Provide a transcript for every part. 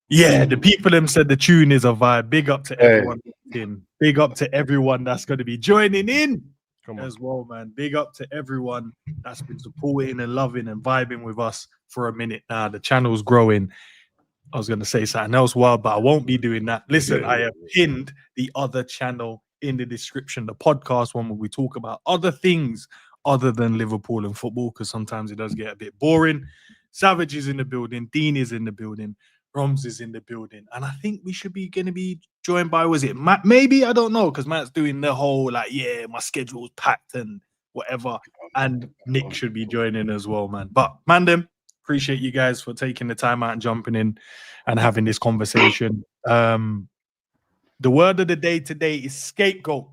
Yeah, the people them said the tune is a vibe. Big up to everyone. Big up to everyone that's going to be joining in as well, man. Big up to everyone that's been supporting and loving and vibing with us for a minute now. The channel's growing. I was going to say something else wild, but I won't be doing that. Listen, I have pinned the other channel in the description, the podcast one where we talk about other things other than Liverpool and football, because sometimes it does get a bit boring. Savage is in the building. Dean is in the building. Roms is in the building. And I think we should be going to be joined by, was it Matt? Maybe, I don't know, because Matt's doing the whole, like, yeah, my schedule's packed and whatever. And Nick should be joining as well, man. But, Mandem, appreciate you guys for taking the time out and jumping in and having this conversation. The word of the day today is scapegoat.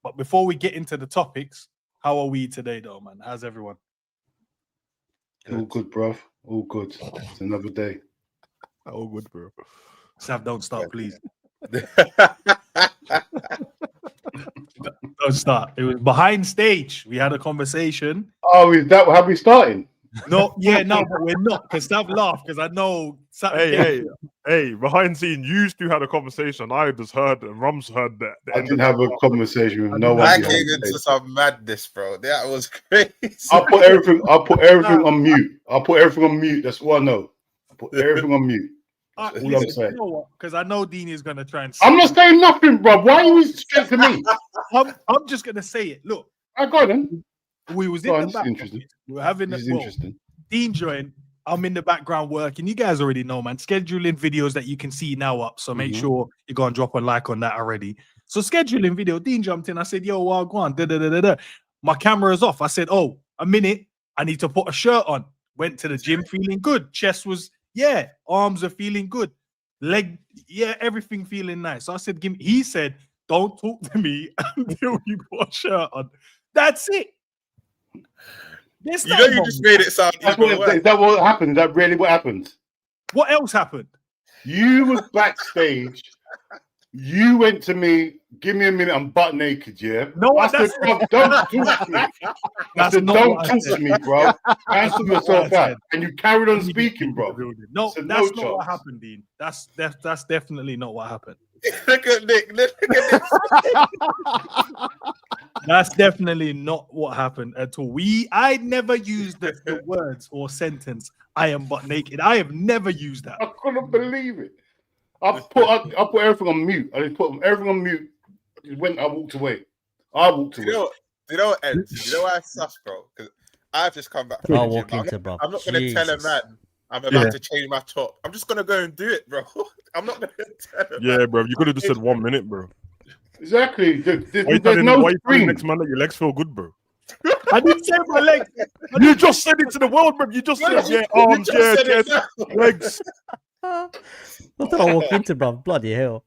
But before we get into the topics, how are we today, though, man? How's everyone? All good, bruv. All good. It's another day. All good, bro. Sav, don't start, please. Don't start. It was behind stage. We had a conversation. Oh, is that how we starting? No, yeah, no, but we're not. Because Sav laughed because I know. Hey, behind scene, you used to have a conversation. I just heard and Rums heard that. I didn't have a conversation with no one. I came into some madness, bro. That was crazy. I'll put everything on mute. I'll put everything on mute. That's what I know. I'll put everything on mute. All I'm saying. You know what? Because I know Dean is going to try and. I'm not saying nothing, bro. Why are you straight to me? I'm just going to say it. Look, I got him. We was in the background. We were having interesting. Dean joined. I'm in the background working. You guys already know, man. Scheduling videos that you can see now up. So make sure you go and drop a like on that already. So scheduling video. Dean jumped in. I said, "Yo, well, go on." My camera's off. I said, "Oh, a minute. I need to put a shirt on." Went to the gym feeling good. Chest was. Yeah, arms are feeling good. Leg, yeah, everything feeling nice. So I said, he said, don't talk to me until you put a shirt on. That's it. You just made it sound. Is that what happened? Is that really what happened? What else happened? You was backstage. You went to me, give me a minute, I'm butt naked, yeah? No, I said, bro, don't talk to me. I said, don't talk to me, bro. Answer yourself out. And you carried on speaking, bro. No, that's not what happened, Dean. That's definitely not what happened. Look at Nick. Look at Nick. That's definitely not what happened at all. I never used the words or sentence, I am butt naked. I have never used that. I couldn't believe it. I put everything on mute. I just put everything on mute. I walked away. You know what, Ed? You know why I sus, bro? Because I've just come back. I'll walk into, bro. I'm not going to tell a man I'm about to change my top. I'm just going to go and do it, bro. I'm not going to tell him. Yeah, bro. You could have just said 1 minute, bro. Exactly. There's no screen. Next man, that your legs feel good, bro. I didn't say my legs. You just said it to the world, bro. You just said, yeah, arms, yeah, chest, legs. What did I walk into, bro? Bloody hell.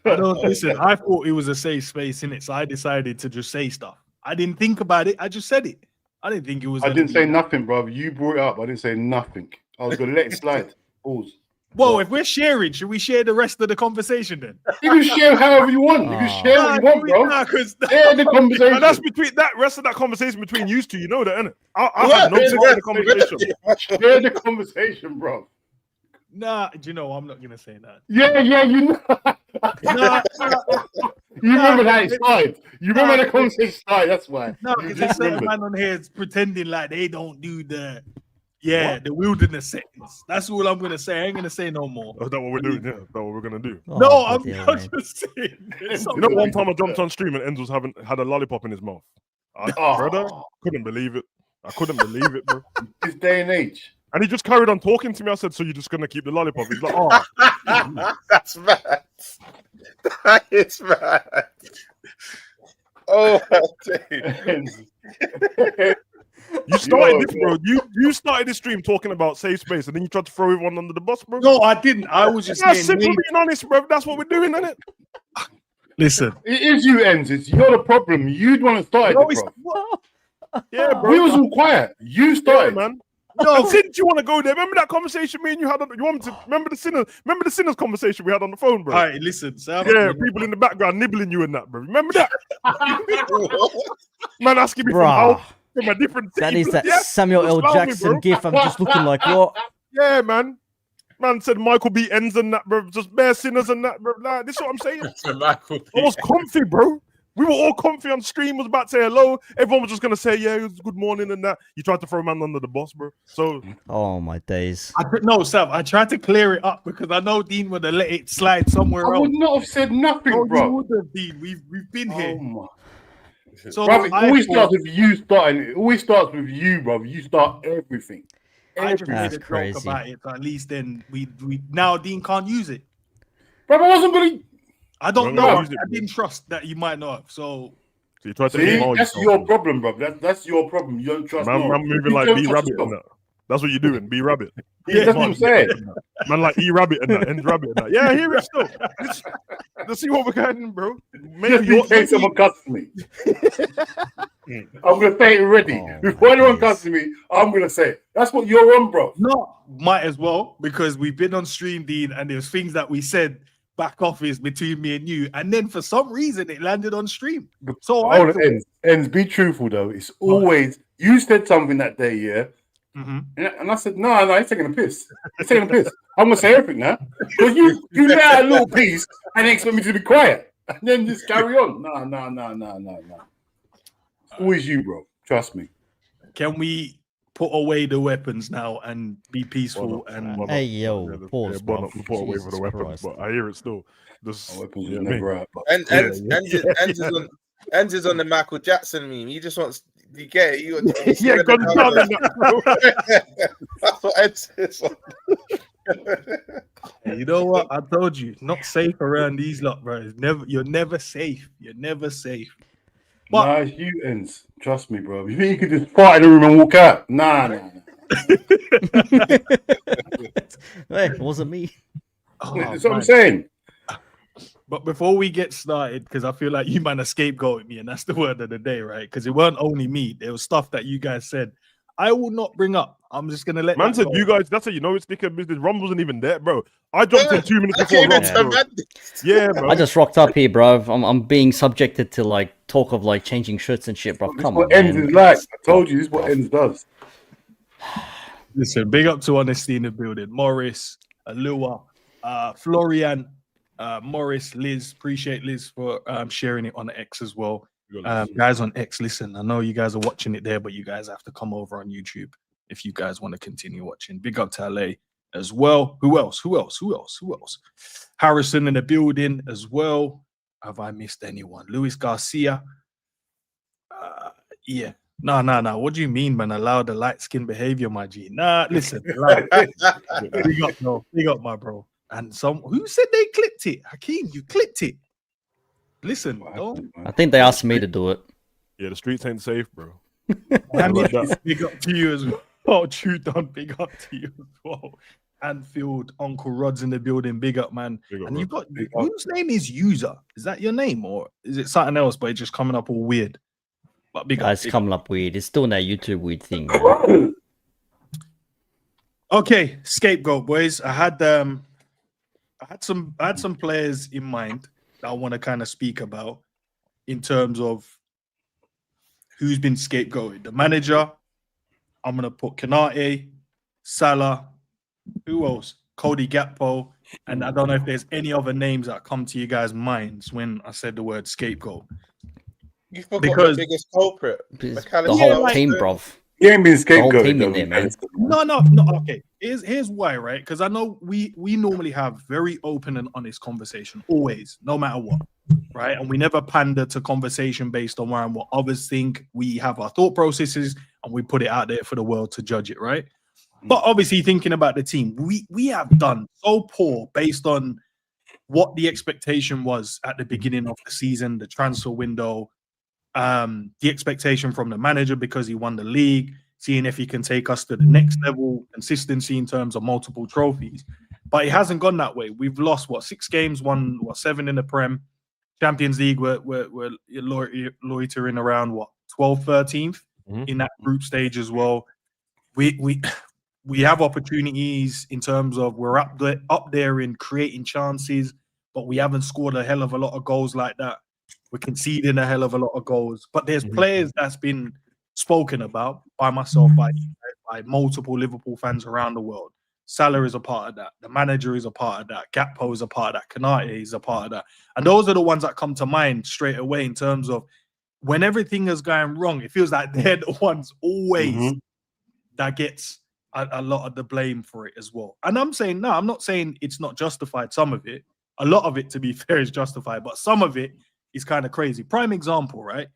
Listen, I thought it was a safe space in it, so I decided to just say stuff. I didn't think about it. I just said it. I didn't think it was. I didn't say nothing, bro. You brought it up. I didn't say nothing. I was going to let it slide. Pause. Well, if we're sharing, should we share the rest of the conversation then? You can share however you want. You can share what you want, bro. Share the conversation. And that's between that rest of that conversation between you two. You know that, innit? I had no say in the conversation. Share the conversation, bro. Nah, do you know I'm not gonna say that. Yeah, you know. You remember how it started. You remember the conversation started. That's why. No, because there's certain man on here is pretending like they don't do the wilderness settings. That's all I'm gonna say. I ain't gonna say no more. That's not what we're doing. Yeah, that's what we're gonna do. No, I'm just saying. You know, one time I jumped on stream and Enzo was had a lollipop in his mouth. Brother, couldn't believe it. I couldn't believe it, bro. This day and age. And he just carried on talking to me. I said, "So you're just gonna keep the lollipop?" He's like, "Oh, that's mad. That is mad." Oh, you started this, bro. You started this stream talking about safe space, and then you tried to throw everyone under the bus, bro. No, I didn't. I was just simply being honest, bro. That's what we're doing, isn't it? Listen, it is you, Enz. It's you're the problem. You'd want to start it, bro. Yeah, bro. We was all quiet. You started, man. No, and since you want to go there, remember that conversation me and you had? You want me to remember the sinners conversation we had on the phone, bro? All right, listen, Sam. Yeah, people in the background nibbling you and that, bro. Remember that? Man asking me from a different team. That is that Samuel L. Jackson gif. I'm just looking like what? Yeah, man. Man said Michael B. Ends and that, bro. Just bare sinners and that, bro. Like, this is what I'm saying. Michael I was comfy, bro. We were all comfy on stream, was about to say hello. Everyone was just going to say, yeah, it was good morning and that. You tried to throw man under the bus, bro. So, Oh my days. No, Sam, I tried to clear it up because I know Dean would have let it slide somewhere I else. would not have said nothing, No, you bro. would have, Dean. We've been here. Oh my. So Bro, it I always thought- starts with you starting. It always starts with you, bro. You start everything. I just made That's a joke crazy. about it. So at least then we now Dean can't use it. Bro, I wasn't gonna. I don't No, know. use it, I bro. didn't trust that you might not have. So you tried to See, email that's yourself, your bro. problem, bro. That's your problem. You don't trust Man, no. man moving You like don't B trust Rabbit yourself. and that. That's what you're doing, B Rabbit. Yeah, that's what I'm saying. Man, like E Rabbit and that, Ends Rabbit and that. Yeah, I hear it still. Let's see what we're getting, bro. Just in case someone cusses me. I'm gonna say it already. Oh, Before my anyone days. cusses me, I'm gonna say it. That's what you're on, bro. no, might as well because we've been on stream, Dean, and there's things that we said back office between me and you, and then for some reason it landed on stream. So I Hold thought- it, ends. Be truthful though. It's always you said something that day, yeah. Mhm. And I said, no, he's taking a piss. He's taking a piss. I'm gonna say everything now. Because you let out a little piece and expect me to be quiet. And then just carry on. No. Always you, bro. Trust me. Can we put away the weapons now and be peaceful? And Hey, yo, Yeah, pause, bro. bro. Put away for the Jesus weapons, Christ. but I hear it still. Just, My weapons yeah, was me. never out. But Ends is on the Michael Jackson meme. He just wants you get it. You Yeah, gone down in that, bro. That's what Ends is on. you know what? I told you, not safe around these lot, bro. It's you're never safe. You're never safe. But nah, it's you, ends. Trust me, bro. You think you could just fart in the room and walk out? Nah. Hey, it wasn't me. oh, That's what I'm man. saying. But before we get started, because I feel like you man have scapegoated me, and that's the word of the day, right? Because it weren't only me. There was stuff that you guys said I will not bring up. I'm just gonna let Man that said go. you guys, that's how you know it's dickhead business. Rum wasn't even there, bro. I jumped in 2 minutes I before came Rum, into bro. man. Yeah, bro. I just rocked up here, bro. I'm being subjected to like talk of like changing shirts and shit, bro. This is Come on, what ends man. is like. I told you, this is what ends does. Listen, big up to Honesty in the building. Morris, Alua, Florian, Morris, Liz. Appreciate Liz for sharing it on X as well. Guys on X, listen, I know you guys are watching it there, but you guys have to come over on YouTube if you guys want to continue watching. Big up to LA as well. Who else? Harrison in the building as well. Have I missed anyone? Luis Garcia. Yeah. No. What do you mean, man? Allow the light skin behavior, my G. Nah, listen. Big up, my bro. And who said they clipped it? Hakeem, you clipped it. Listen, don't. I think they asked me to do it. Yeah, the streets ain't safe, bro. And like that. big up to you as well. Oh, true, Don. Big up to you as well. Anfield, Uncle Rod's in the building. Big up, man. Big up, And bro. you've got whose name is User? Is that your name or is it something else? But it's just coming up all weird. But big up. It's coming up weird. It's still that YouTube weird thing. Man. Okay, Scapegoat boys. I had some players in mind that I want to kind of speak about in terms of who's been scapegoated. The manager, I'm gonna put Kanate, Salah, who else? Cody Gakpo, and I don't know if there's any other names that come to you guys' minds when I said the word scapegoat. You forgot Because- the biggest culprit. It's McAllister. the whole like- team, bruv. You ain't been whole team scapegoated, in there, man. No. Okay, here's why, right? Because I know we normally have very open and honest conversation, always, no matter what, right? And we never pander to conversation based on what others think. We have our thought processes and we put it out there for the world to judge it, right? But obviously, thinking about the team, we have done so poor based on what the expectation was at the beginning of the season, the transfer window, the expectation from the manager because he won the league, seeing if he can take us to the next level, consistency in terms of multiple trophies. But it hasn't gone that way. We've lost 6 games, won 7 in the Prem. Champions League, we're loitering around 12th, 13th in that group stage as well. We have opportunities in terms of we're up there in creating chances, but we haven't scored a hell of a lot of goals like that. We're conceding a hell of a lot of goals. But there's players that's been spoken about by myself, by multiple Liverpool fans around the world. Salah is a part of that. The manager is a part of that. Gakpo is a part of that. Konate is a part of that. And those are the ones that come to mind straight away in terms of when everything is going wrong, it feels like they're the ones always that gets a lot of the blame for it as well. And I'm saying, no, I'm not saying it's not justified, some of it. A lot of it, to be fair, is justified, but some of it is kind of crazy. Prime example, right?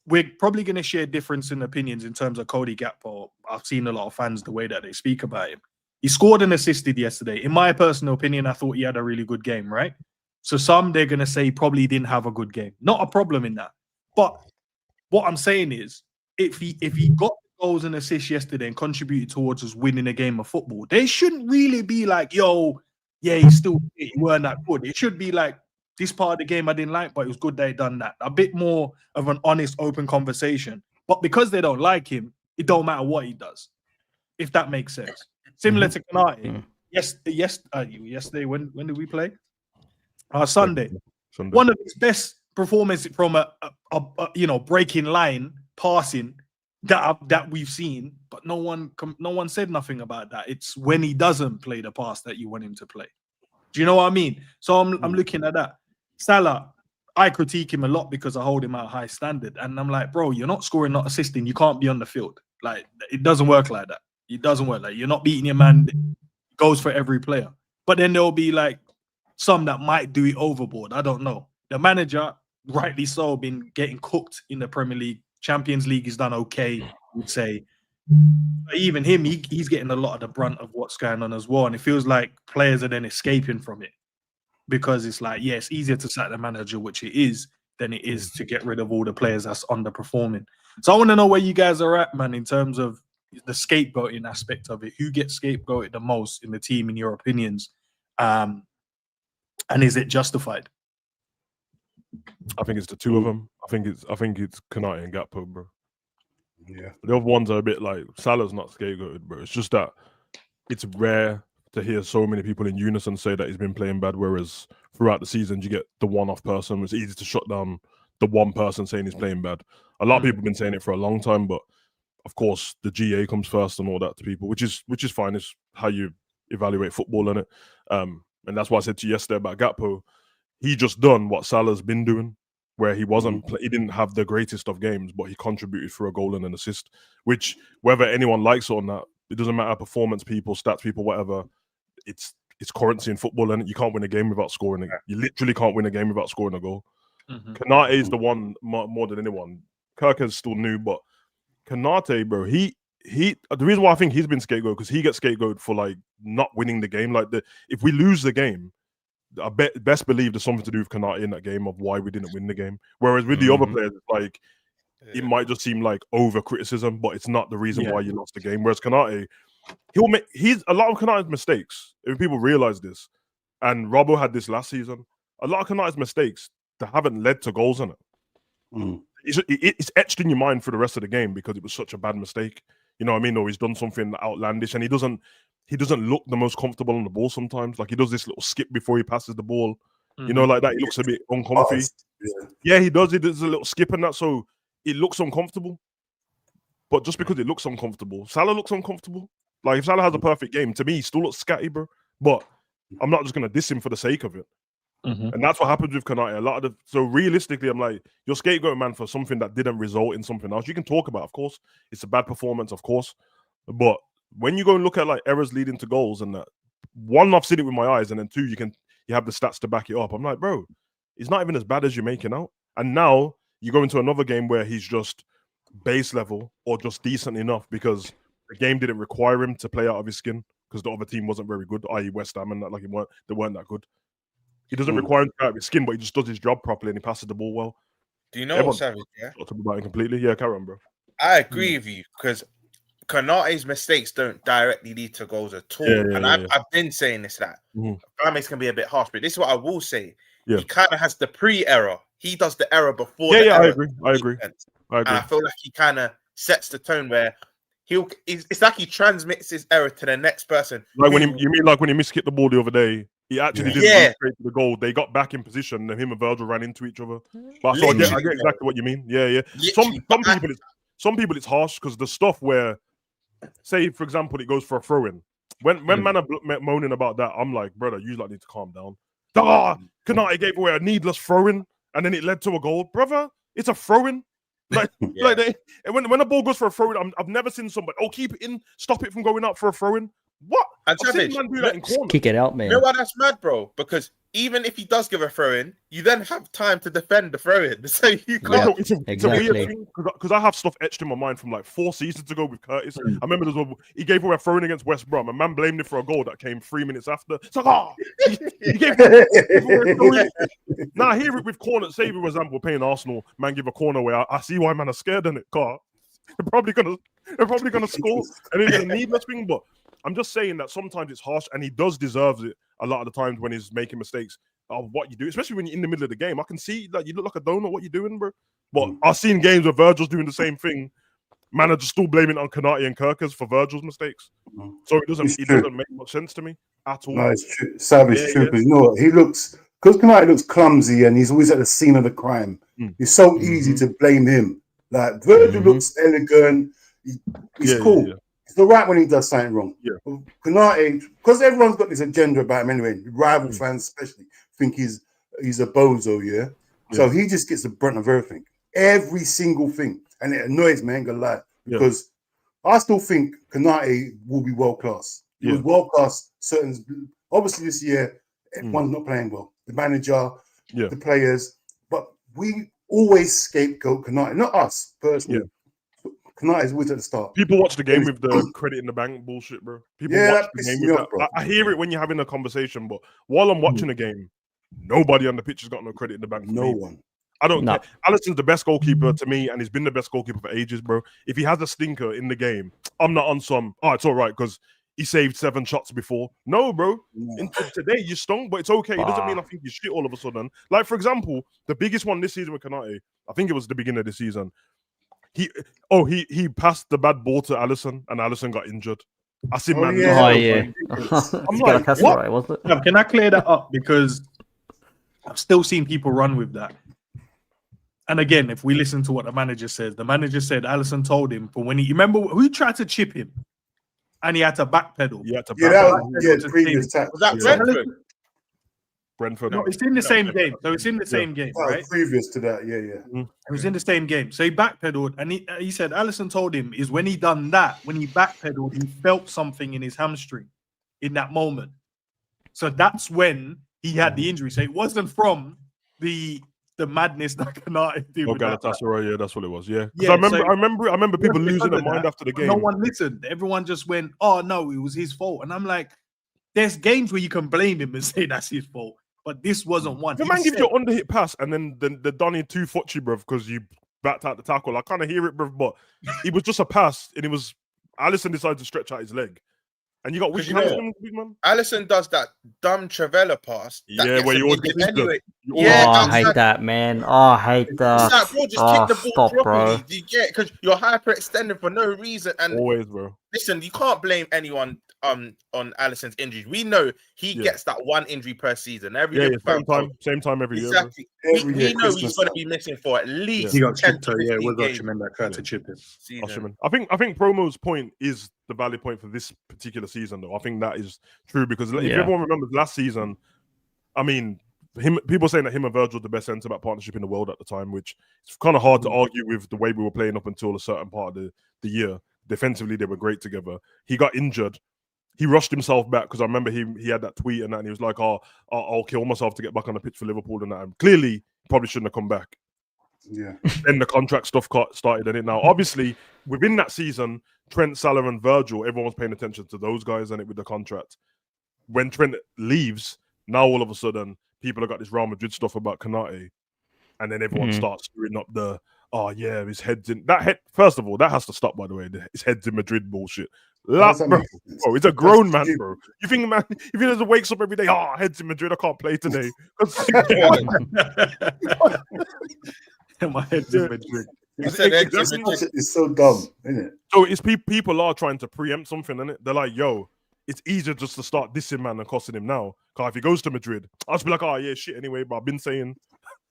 We're probably going to share difference in opinions in terms of Cody Gakpo. I've seen a lot of fans, the way that they speak about him. He scored and assisted yesterday. In my personal opinion, I thought he had a really good game, right? So some, they're going to say probably didn't have a good game. Not a problem in that. But what I'm saying is, if he got goals and assists yesterday and contributed towards us winning a game of football, they shouldn't really be like, yo, yeah, he weren't that good. It should be like, this part of the game I didn't like, but it was good they done that. A bit more of an honest, open conversation. But because they don't like him, it don't matter what he does, if that makes sense. Similar to Konate. Yesterday, when did we play? Sunday. One of his best performances from a breaking line, passing that we've seen, but no one said nothing about that. It's when he doesn't play the pass that you want him to play. Do you know what I mean? So I'm looking at that. Salah, I critique him a lot because I hold him at a high standard. And I'm like, bro, you're not scoring, not assisting. You can't be on the field. Like, it doesn't work like that. It doesn't work like you're not beating your man. It goes for every player. But then there'll be like some that might do it overboard. I don't know. The manager, rightly so, been getting cooked in the Premier League. Champions League, he's done okay, I would say. But even him, he's getting a lot of the brunt of what's going on as well. And it feels like players are then escaping from it. Because it's like, yeah, it's easier to sack the manager, which it is, than it is to get rid of all the players that's underperforming. So I want to know where you guys are at, man, in terms of the scapegoating aspect of it. Who gets scapegoated the most in the team, in your opinions? And is it justified? I think it's the two of them. I think it's Konate and Gakpo, bro. Yeah. The other ones are a bit like Salah's not scapegoated, bro. It's just that it's rare to hear so many people in unison say that he's been playing bad, whereas throughout the season you get the one-off person. It's easy to shut down the one person saying he's playing bad. A lot of people have been saying it for a long time, but of course the GA comes first and all that to people, which is fine. It's how you evaluate football, in it. And that's why I said to you yesterday about Gakpo. He just done what Salah's been doing, where he he didn't have the greatest of games, but he contributed for a goal and an assist, which whether anyone likes it or not, it doesn't matter. Performance people, stats people, whatever. It's currency in football, and you can't win a game without scoring it. You literally can't win a game without scoring a goal. Konate is the one more than anyone. Kirk is still new, but Konate, bro, he the reason why I think he's been scapegoat, because he gets scapegoat for like not winning the game. Like if we lose the game, I best believe there's something to do with Konate in that game of why we didn't win the game. Whereas with the other players, like it might just seem like over criticism, but it's not the reason why you lost the game. Whereas Konate, he's a lot of Konate's mistakes. If people realize this, and Robbo had this last season, a lot of Konate's mistakes that haven't led to goals in it. It's etched in your mind for the rest of the game because it was such a bad mistake. You know what I mean? Or he's done something outlandish, and he doesn't look the most comfortable on the ball sometimes. Like he does this little skip before he passes the ball. You know, like that. He looks a bit uncomfy. Yeah, he does. He does a little skip and that, so it looks uncomfortable. But just because it looks uncomfortable, Salah looks uncomfortable. Like if Salah has a perfect game, to me, he still looks scatty, bro. But I'm not just gonna diss him for the sake of it. And that's what happens with Konate. So realistically, I'm like, you're scapegoat, man, for something that didn't result in something else. You can talk about, of course, it's a bad performance, of course. But when you go and look at like errors leading to goals and that, one, I've seen it with my eyes, and then two, you have the stats to back it up. I'm like, bro, it's not even as bad as you're making out. And now you go into another game where he's just base level or just decent enough because the game didn't require him to play out of his skin because the other team wasn't very good, i.e. West Ham, and that, like they weren't that good. He doesn't require him to play out of his skin, but he just does his job properly and he passes the ball well. Do you know what, Savage? Yeah, talk about it completely. Yeah, carry on, bro. I agree with you because Konate's mistakes don't directly lead to goals at all. I've been saying this, that Rames can be a bit harsh, but this is what I will say. He kind of has the pre-error. He does the error before the error. I agree. And I feel like he kind of sets the tone where it's like he transmits his error to the next person. Like when he miskicked the ball the other day, he actually didn't go straight to the goal. They got back in position, and him and Virgil ran into each other. But so I get exactly what you mean. Yeah. Some people it's harsh because the stuff where, say for example, it goes for a throw-in when man are moaning about that, I'm like, brother, you like need to calm down. Konate gave away a needless throw-in, and then it led to a goal, brother. It's a throw-in. Like, when a ball goes for a throw-in, I've never seen somebody keep it in, stop it from going out for a throw-in. What? And I've seen man do that in corner. Kick it out, man. You know why that's mad, bro? Because even if he does give a throw-in, you then have time to defend the throw-in. So you can't. It's a weird thing because I have stuff etched in my mind from like 4 seasons ago with Curtis. I remember there was he gave away a throw-in against West Brom, and man blamed him for a goal that came 3 minutes after. It's like, he gave away a throw-in. Now I hear it with corner. Say, for example, we're playing Arsenal, man give a corner away. I see why man are scared in it, car. They're probably gonna score, and it's a needless thing, but. I'm just saying that sometimes it's harsh, and he does deserve it a lot of the times when he's making mistakes of what you do, especially when you're in the middle of the game. I can see that you look like a donut. What you doing, bro? But I've seen games where Virgil's doing the same thing. Man are just still blaming on Konate and Kirkers for Virgil's mistakes. So it doesn't make much sense to me at all. No, it's true. Savage true. But you know what? He looks, because Konate looks clumsy and he's always at the scene of the crime. It's so easy to blame him. Like Virgil looks elegant. He's cool. It's all right when he does something wrong. Konate, because everyone's got this agenda about him anyway. Rival fans especially think he's a bozo, So he just gets the brunt of everything, every single thing, and it annoys me. I ain't gonna lie, because I still think Konate will be world class. He was world class. Obviously this year, everyone's not playing well. The manager, the players, but we always scapegoat Konate, not us personally. Konate is always at the start. People watch the game with the credit in the bank bullshit, bro. People watch the game with that. Bro. I hear it when you're having a conversation, but while I'm watching the game, nobody on the pitch has got no credit in the bank. No one. I don't care. Alisson's the best goalkeeper to me, and he's been the best goalkeeper for ages, bro. If he has a stinker in the game, I'm not on some, it's all right, because he saved 7 shots before. No, bro. Today, you stunk, but it's okay. It doesn't mean I think you shit all of a sudden. Like, for example, the biggest one this season with Konate, I think it was the beginning of the season. He passed the bad ball to Alisson, and Alisson got injured. I see, man. I'm like, what? Right, wasn't it? Can I clear that up? Because I've still seen people run with that. And again, if we listen to what the manager says, the manager said Alisson told him for when you remember who tried to chip him, and he had to backpedal. Previous time. Was that Brentford? Brentford. No, it's in the same game. So it's in the same game, right? Previous to that, It was in the same game. So he backpedaled, and he said Alisson told him is when he done that, when he backpedaled, he felt something in his hamstring in that moment. So that's when he had the injury. So it wasn't from the madness that Konate did. Galatasaray, that's what it was. Because I remember people losing their mind after the game. No one listened. Everyone just went, "Oh no, it was his fault." And I'm like, there's games where you can blame him and say that's his fault. But this wasn't one. The man gives you an underhit pass, and then the Donny 2-foot, bruv, because you backed out the tackle. I kind of hear it, bruv, but it was just a pass, and it was Alisson decided to stretch out his leg. And you got weak hands, big man. Alisson does that dumb Travella pass. Where you always get anyway. I hate that, man. I hate that. Like, bro, just kick the ball properly. Do you get? Because you're hyperextending for no reason. And always, bro. Listen, you can't blame anyone on Alisson's injuries. We know he gets that one injury per season. Same time every year. Exactly. We know he's going to be missing for at least. He got chipped. That tried to chip him. I think Promo's point is the valid point for this particular season, though. I think that is true because if everyone remembers last season, I mean, people saying that him and Virgil the best centre-back partnership in the world at the time, which it's kind of hard to argue with the way we were playing up until a certain part of the year. Defensively, they were great together. He got injured. He rushed himself back because I remember he had that tweet and that, and he was like, I'll kill myself to get back on the pitch for Liverpool and that. And clearly, he probably shouldn't have come back. Then the contract stuff started in it. Now, obviously, within that season, Trent, Salah, and Virgil, everyone was paying attention to those guys and it with the contract. When Trent leaves, now all of a sudden, people have got this Real Madrid stuff about Konate, and then everyone starts screwing up his head's in that head. First of all, that has to stop, by the way. His head's in Madrid bullshit. Bro, it's a grown man, bro. You think, man, if he doesn't wakes up every day, head's in Madrid, I can't play today. My head's in Madrid. It's so dumb, isn't it? So it's people are trying to preempt something, isn't it? They're like, yo, it's easier just to start dissing man and costing him now. Because if he goes to Madrid, I'll just be like, shit anyway, but I've been saying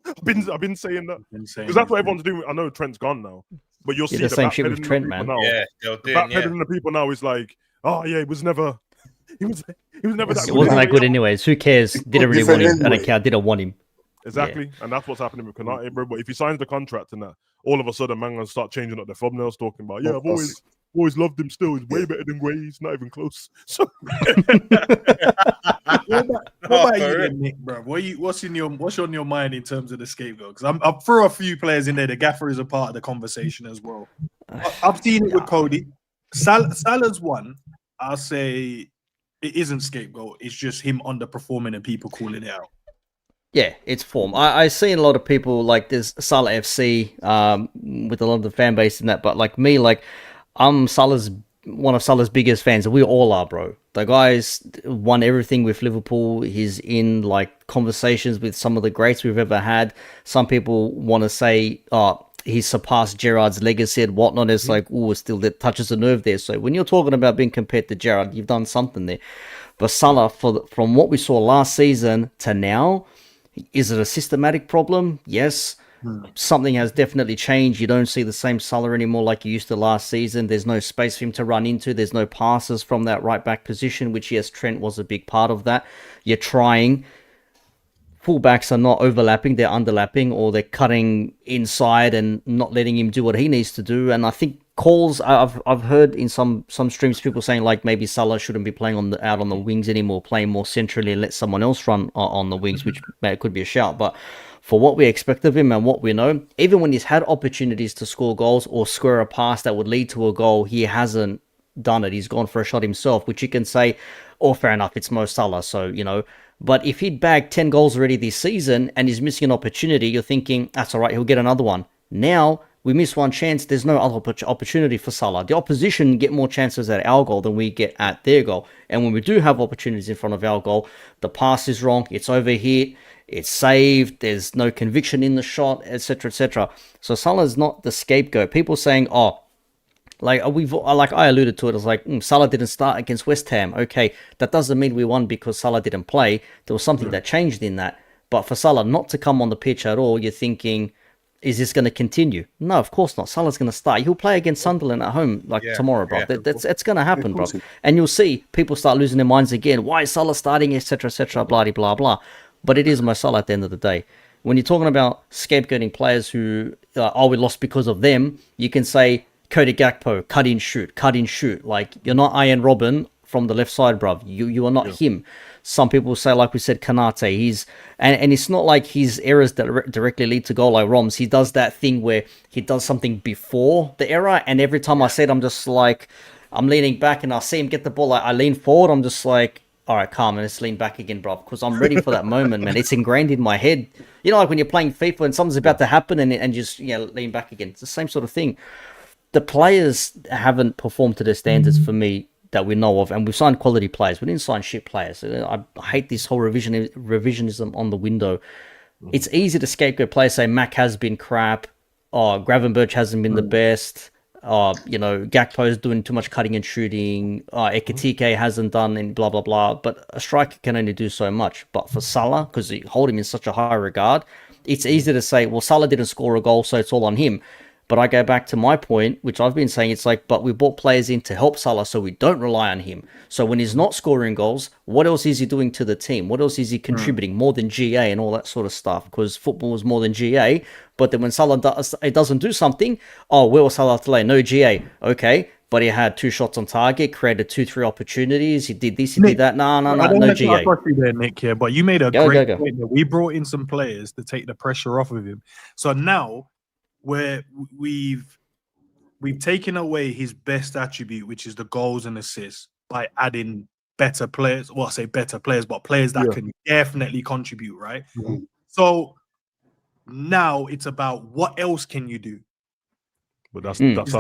that. Because that's what everyone's doing. I know Trent's gone now. But you'll see the same shit with Trent, man. Backpedaling the people now is like, it was never he was never that It good. wasn't that good anyways. Who cares? Didn't really want him. I don't care. I didn't want him. Exactly, and that's what's happening with Konate, bro. But if he signs the contract and that, all of a sudden, man, gonna start changing up their thumbnails, talking about, yeah, I've always loved him. Still, he's way better than Gray. He's not even close. So, what about you, then, Nick, bro? What's on your mind in terms of the scapegoat? Because I'm throw a few players in there. The gaffer is a part of the conversation as well. I've seen it with Cody. Salah's one. I'll say it isn't scapegoat. It's just him underperforming and people calling it out. Yeah, it's form. I seen a lot of people like there's Salah FC with a lot of the fan base in that, but like me, like I'm one of Salah's biggest fans. We all are, bro. The guy's won everything with Liverpool. He's in like conversations with some of the greats we've ever had. Some people want to say, he's surpassed Gerrard's legacy and whatnot. It's like, still that touches a nerve there. So when you're talking about being compared to Gerrard, you've done something there. But Salah, from what we saw last season to now, is it a systematic problem? Yes. Something has definitely changed. You don't see the same Salah anymore like you used to last season. There's no space for him to run into. There's no passes from that right back position, which, yes, Trent was a big part of that. You're trying. Fullbacks are not overlapping. They're underlapping, or they're cutting inside and not letting him do what he needs to do. And I think calls, I've heard in some streams people saying like maybe Salah shouldn't be playing out on the wings anymore, playing more centrally and let someone else run on the wings, which could be a shout. But for what we expect of him and what we know, even when he's had opportunities to score goals or square a pass that would lead to a goal, he hasn't done it. He's gone for a shot himself, which you can say, fair enough, it's Mo Salah, so, you know. But if he'd bagged 10 goals already this season and he's missing an opportunity, you're thinking, that's all right, he'll get another one. Now, we miss one chance, there's no other opportunity for Salah. The opposition get more chances at our goal than we get at their goal. And when we do have opportunities in front of our goal, the pass is wrong, it's overhit, it's saved, there's no conviction in the shot, etc., etc. So Salah's not the scapegoat. People saying, like I alluded to it, it's like Salah didn't start against West Ham. Okay, that doesn't mean we won because Salah didn't play. There was something that changed in that. But for Salah not to come on the pitch at all, you're thinking, is this going to continue? No, of course not. Salah's going to start. He'll play against Sunderland at home tomorrow, bro. It's going to happen, bro. And you'll see people start losing their minds again. Why is Salah starting, etc., etc., blah, blah, blah. But it is Mo Salah at the end of the day. When you're talking about scapegoating players who, we lost because of them, you can say, Cody Gakpo, cut in, shoot. Like, you're not Ian Robin from the left side, bruv. You are not him. Some people say, like we said, Konate. And it's not like his errors that directly lead to goal like Roms. He does that thing where he does something before the error, and every time I say it, I'm just like, I'm leaning back and I see him get the ball. I lean forward, I'm just like, all right, calm, and let's lean back again, bro, because I'm ready for that moment, man. It's ingrained in my head. You know, like when you're playing FIFA and something's about to happen and just lean back again. It's the same sort of thing. The players haven't performed to their standards for me that we know of, and we've signed quality players. We didn't sign shit players. I hate this whole revisionism on the window. It's easy to scapegoat players, say Mac has been crap, Gravenberch hasn't been the best, Gakpo's doing too much cutting and shooting, Ekitike hasn't done, and blah, blah, blah. But a striker can only do so much. But for Salah, because you hold him in such a high regard, it's easy to say, well, Salah didn't score a goal, so it's all on him. But I go back to my point, which I've been saying, it's like, but we brought players in to help Salah so we don't rely on him. So when he's not scoring goals, what else is he doing to the team? What else is he contributing more than GA and all that sort of stuff? Because football is more than GA. But then when Salah doesn't do something, where was Salah today? No GA. Okay, but he had 2 shots on target, created 2-3 opportunities. He did this, he did that. No, GA. I don't there, Nick, here, but you made a great point that we brought in some players to take the pressure off of him. So now, where we've taken away his best attribute, which is the goals and assists, by adding better players. Well, I say better players, but players that can definitely contribute, right? Mm-hmm. So now it's about what else can you do? But that's where you that's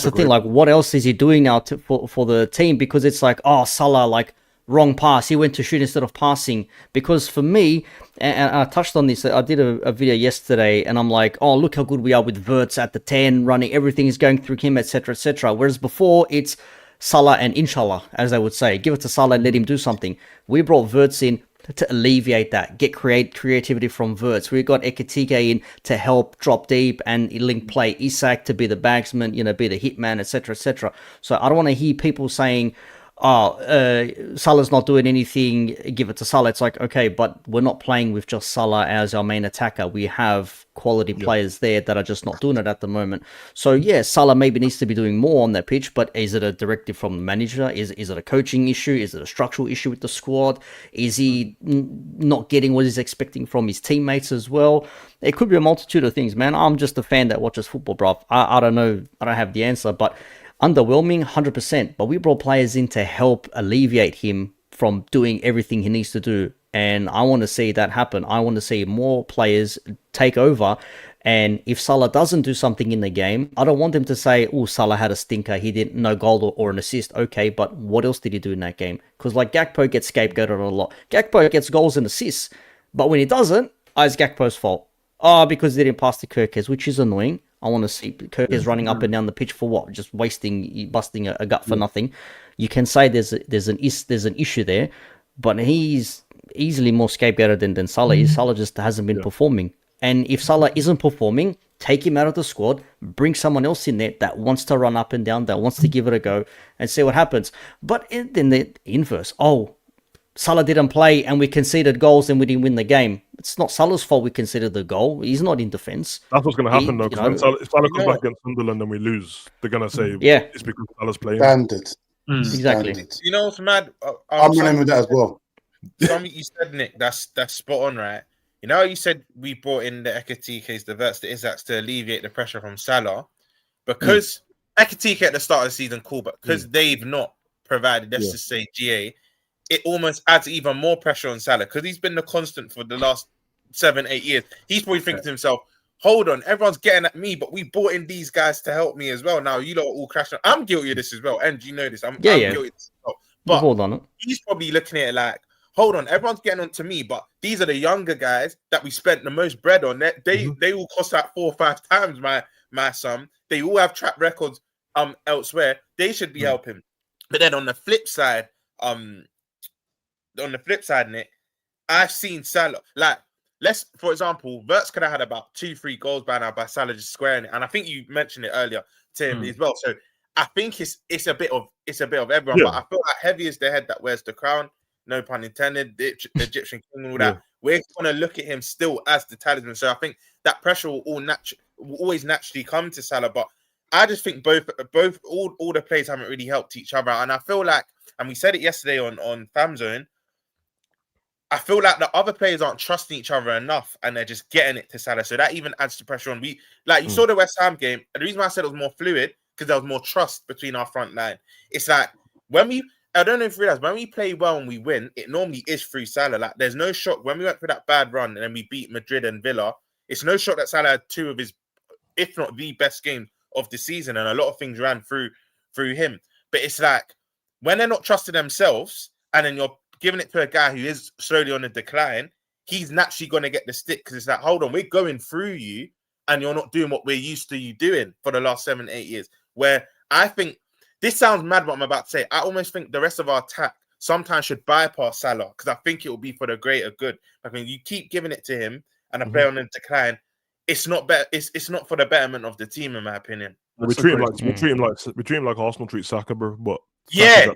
the thing. Like, what else is he doing now for the team? Because it's like, Salah, like, wrong pass. He went to shoot instead of passing. Because for me, and I touched on this, I did a video yesterday, and I'm like, look how good we are with Wirtz at the 10, running, everything is going through him, etc., etc. Whereas before, it's Salah and inshallah, as they would say. Give it to Salah and let him do something. We brought Wirtz in. to alleviate that. Get creativity from Verts. We got Ekitike in to help drop deep and link play. Isak to be the bagsman, be the hitman, etc., etc. So I don't want to hear people saying, Salah's not doing anything, give it to Salah. It's like, okay, but we're not playing with just Salah as our main attacker. We have quality players there that are just not doing it at the moment. So yeah, Salah maybe needs to be doing more on that pitch, but is it a directive from the manager? Is it a coaching issue? Is it a structural issue with the squad? Is he not getting what he's expecting from his teammates as well? It could be a multitude of things, man. I'm just a fan that watches football, bruv. I don't know. I don't have the answer, but underwhelming, 100%. But we brought players in to help alleviate him from doing everything he needs to do. And I want to see that happen. I want to see more players take over. And if Salah doesn't do something in the game, I don't want them to say, oh, Salah had a stinker. He didn't no goal or an assist. Okay, but what else did he do in that game? Because like Gakpo gets scapegoated a lot. Gakpo gets goals and assists. But when he doesn't, it's Gakpo's fault. Because he didn't pass to Kirkes, which is annoying. I want to see Kirkes running up and down the pitch for what? Just busting a gut for nothing. You can say there's an issue there, but he's easily more scapegoated than Salah is. Salah just hasn't been performing. And if Salah isn't performing, take him out of the squad, bring someone else in there that wants to run up and down, that wants to give it a go, and see what happens. But then the inverse, Salah didn't play and we conceded goals and we didn't win the game. It's not Salah's fault we conceded the goal. He's not in defence. That's what's going to happen, though. Because when Salah comes back against Sunderland and we lose, they're going to say, it's because Salah's playing. Standard. Exactly. Standard. You know what's mad? I'm running with that as well. Something you said, Nick, that's spot on, right? You know, you said we brought in the Ekitike's, the Verts, the Isaks to alleviate the pressure from Salah. Because Ekitike at the start of the season, cool, but because they've not provided, let's just say, GA, it almost adds even more pressure on Salah because he's been the constant for the last 7-8 years. He's probably thinking to himself, hold on, everyone's getting at me, but we brought in these guys to help me as well. Now, you lot are all crashing. I'm guilty of this as well, and you know this. I'm guilty of this as well. But hold on. He's probably looking at it like, hold on, everyone's getting on to me, but these are the younger guys that we spent the most bread on. They all cost like 4 or 5 times my sum. They all have track records elsewhere. They should be helping. But then on the flip side, Nick, I've seen Salah, for example, Verts could have had about 2-3 goals by now by Salah just squaring it. And I think you mentioned it earlier, Tim, as well. So I think it's a bit of everyone, but I feel like heavy is the head that wears the crown, no pun intended, the Egyptian king and all that. We're going to look at him still as the talisman. So I think that pressure will always naturally come to Salah. But I just think all the players haven't really helped each other. And I feel like, and we said it yesterday on FamZone, I feel like the other players aren't trusting each other enough and they're just getting it to Salah. So that even adds to pressure on. You saw the West Ham game. And the reason why I said it was more fluid, because there was more trust between our front line. It's like, I don't know if you realize, when we play well and we win, it normally is through Salah. Like, there's no shock. When we went through that bad run and then we beat Madrid and Villa, it's no shock that Salah had 2 of his, if not the best games of the season. And a lot of things ran through him. But it's like, when they're not trusting themselves and then you're giving it to a guy who is slowly on the decline, he's naturally going to get the stick because it's like, hold on, we're going through you and you're not doing what we're used to you doing for the last 7-8 years. Where I think, this sounds mad what I'm about to say, I almost think the rest of our attack sometimes should bypass Salah because I think it will be for the greater good. I mean, you keep giving it to him and a player on the decline, it's not better. It's not for the betterment of the team, in my opinion. We treat him like Arsenal treat Saka, bro. But yeah.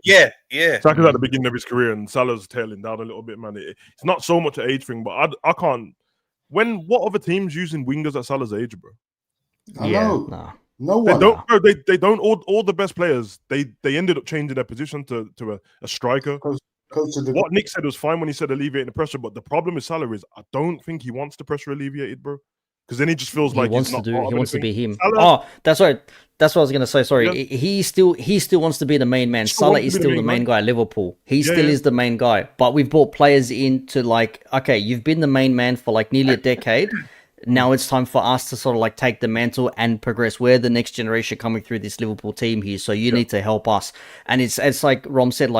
Saka's at the beginning of his career, and Salah's tailing down a little bit, man. It's not so much an age thing, but I can't. What other teams using wingers at Salah's age, bro? No one. They don't. All the best players, they ended up changing their position to a striker. What Nick said was fine when he said alleviating the pressure, but the problem with Salah is I don't think he wants the pressure alleviated, bro. Because then he just feels like he wants to be him. Salah, that's right. That's what I was gonna say. Sorry, he still wants to be the main man. Salah is still the main guy at Liverpool. He still is the main guy. But we've brought players in to okay, you've been the main man for nearly a decade. Now it's time for us to sort of take the mantle and progress. We're the next generation coming through this Liverpool team here, so you need to help us. And it's like Rom said,